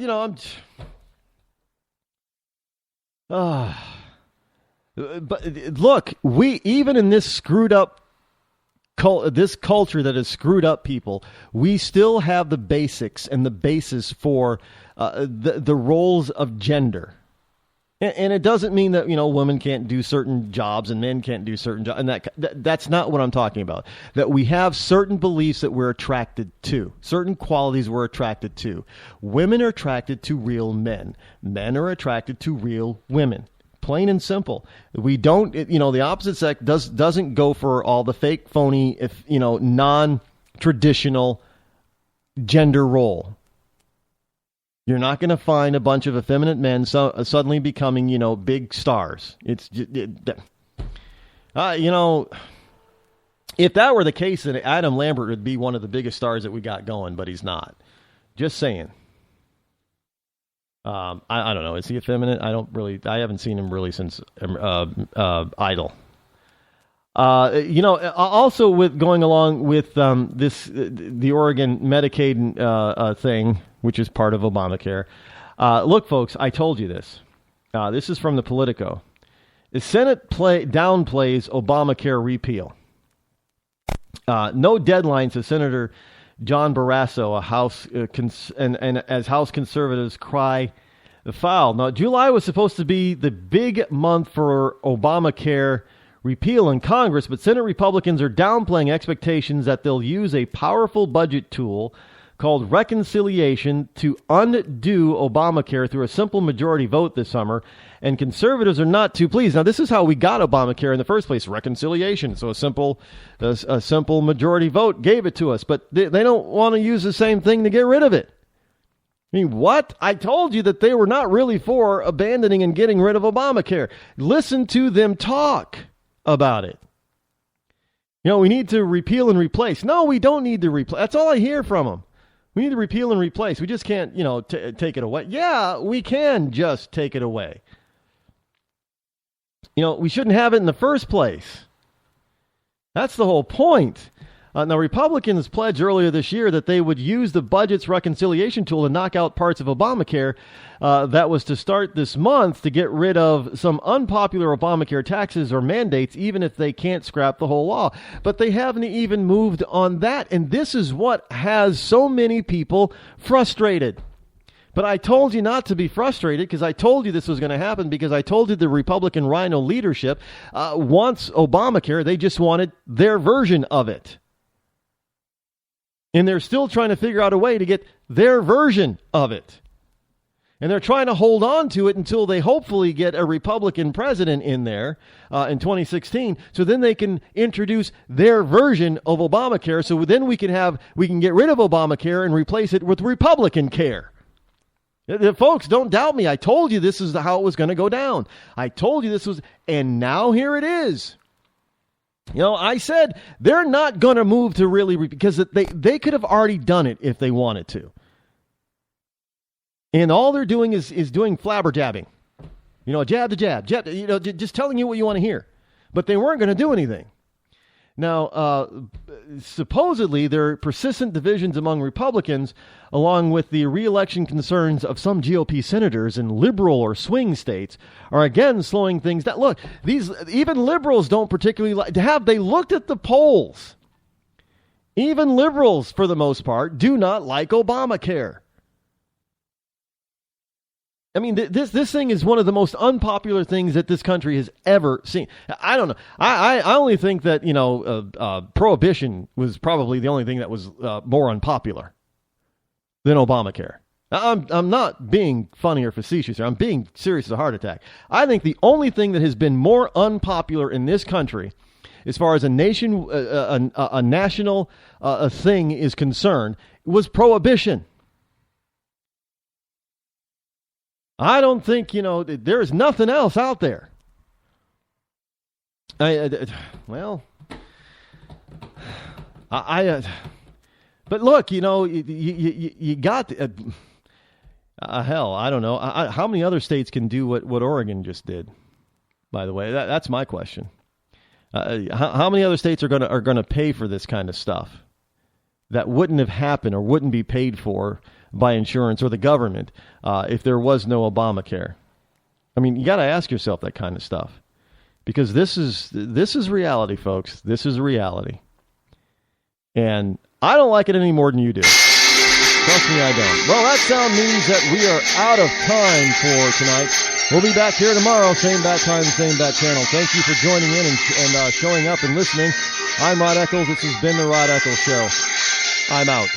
but look, we, even in this screwed up this culture that has screwed up people, we still have the basics and the basis for the roles of gender. And it doesn't mean that, women can't do certain jobs and men can't do certain jobs. And that's not what I'm talking about. That we have certain beliefs that we're attracted to, certain qualities we're attracted to. Women are attracted to real men. Men are attracted to real women. Plain and simple. We don't, the opposite sex doesn't go for all the fake, phony, non-traditional gender role. You're not going to find a bunch of effeminate men suddenly becoming, big stars. If that were the case, then Adam Lambert would be one of the biggest stars that we got going, but he's not. Just saying. I don't know. Is he effeminate? I haven't seen him really since Idol. Also with going along with the Oregon Medicaid thing, which is part of Obamacare. Look, folks, I told you this. This is from the Politico. The Senate downplays Obamacare repeal. No deadline, says Senator John Barrasso, as House conservatives cry foul. Now, July was supposed to be the big month for Obamacare repeal in Congress, but Senate Republicans are downplaying expectations that they'll use a powerful budget tool called reconciliation to undo Obamacare through a simple majority vote this summer, and conservatives are not too pleased. Now, this is how we got Obamacare in the first place, reconciliation. So a simple majority vote gave it to us, but they don't want to use the same thing to get rid of it. I mean, what? I told you that they were not really for abandoning and getting rid of Obamacare. Listen to them talk about it. We need to repeal and replace. No, we don't need to replace. That's all I hear from them. We need to repeal and replace. We just can't, take it away. Yeah, we can just take it away. We shouldn't have it in the first place. That's the whole point. Now, Republicans pledged earlier this year that they would use the budget's reconciliation tool to knock out parts of Obamacare. That was to start this month to get rid of some unpopular Obamacare taxes or mandates, even if they can't scrap the whole law. But they haven't even moved on that. And this is what has so many people frustrated. But I told you not to be frustrated because I told you this was going to happen because I told you the Republican Rhino leadership wants Obamacare. They just wanted their version of it. And they're still trying to figure out a way to get their version of it. And they're trying to hold on to it until they hopefully get a Republican president in there in 2016. So then they can introduce their version of Obamacare. So then we can get rid of Obamacare and replace it with Republican care. Folks, don't doubt me. I told you this is how it was going to go down. I told you this was, and now here it is. I said they're not going to move to really, because they could have already done it if they wanted to. And all they're doing is doing flabberjabbing. Jab to jab, just telling you what you want to hear. But they weren't going to do anything. Now, supposedly, there are persistent divisions among Republicans, along with the re-election concerns of some GOP senators in liberal or swing states, are again slowing things down. Look, even liberals don't particularly like to have. They looked at the polls. Even liberals, for the most part, do not like Obamacare. I mean, this thing is one of the most unpopular things that this country has ever seen. I don't know. I only think that, prohibition was probably the only thing that was more unpopular than Obamacare. I'm not being funny or facetious here. I'm being serious as a heart attack. I think the only thing that has been more unpopular in this country, as far as a national thing is concerned, was prohibition. I don't think, there is nothing else out there. But look, you got, hell, I don't know. How many other states can do what Oregon just did? By the way, that's my question. How many other states are going to pay for this kind of stuff that wouldn't have happened or wouldn't be paid for by insurance or the government if there was no Obamacare? I mean, you got to ask yourself that kind of stuff, because this is reality, folks. This is reality, and I don't like it any more than you do. Trust me, I don't. Well, that sound means that we are out of time for tonight. We'll be back here tomorrow, same bat time, same bat channel. Thank you for joining in and showing up and listening. I'm Rod Eccles. This has been The Rod Eccles Show. I'm out.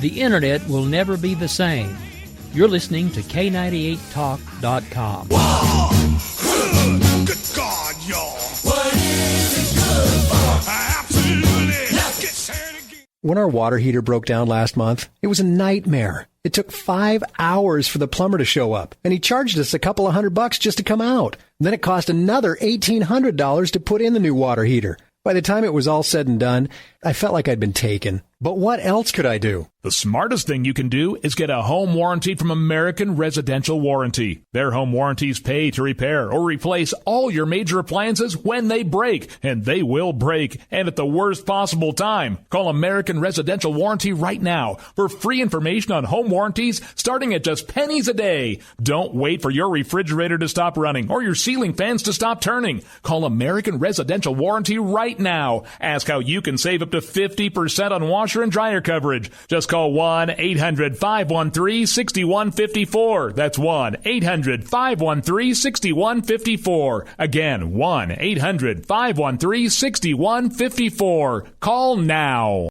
The internet will never be the same. You're listening to K98Talk.com. Good God, y'all. What is it good for? Absolutely. Let's get started again. When our water heater broke down last month, it was a nightmare. It took 5 hours for the plumber to show up, and he charged us a couple of $100 just to come out. Then it cost another $1,800 to put in the new water heater. By the time it was all said and done, I felt like I'd been taken. But what else could I do? The smartest thing you can do is get a home warranty from American Residential Warranty. Their home warranties pay to repair or replace all your major appliances when they break, and they will break, and at the worst possible time. Call American Residential Warranty right now for free information on home warranties starting at just pennies a day. Don't wait for your refrigerator to stop running or your ceiling fans to stop turning. Call American Residential Warranty right now. Ask how you can save up to 50% on washer and dryer coverage. Just call 1-800-513-6154. That's 1-800-513-6154. Again, 1-800-513-6154. Call now.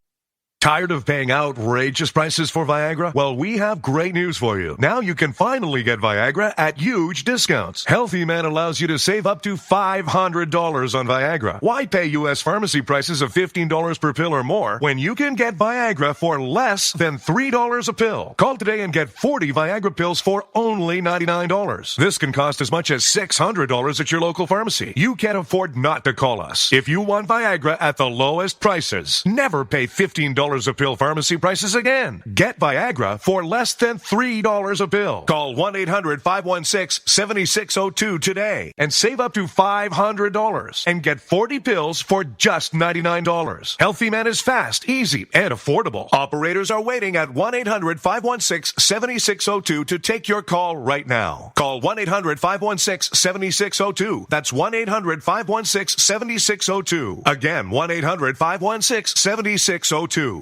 Tired of paying outrageous prices for Viagra? Well, we have great news for you. Now you can finally get Viagra at huge discounts. Healthy Man allows you to save up to $500 on Viagra. Why pay U.S. pharmacy prices of $15 per pill or more when you can get Viagra for less than $3 a pill? Call today and get 40 Viagra pills for only $99. This can cost as much as $600 at your local pharmacy. You can't afford not to call us. If you want Viagra at the lowest prices, never pay $15 a pill pharmacy prices again. Get Viagra for less than $3 a pill. Call 1-800-516-7602 today and save up to $500 and get 40 pills for just $99. Healthy Man is fast, easy, and affordable. Operators are waiting at 1-800-516-7602 to take your call right now. Call 1-800-516-7602. That's 1-800-516-7602. Again, 1-800-516-7602.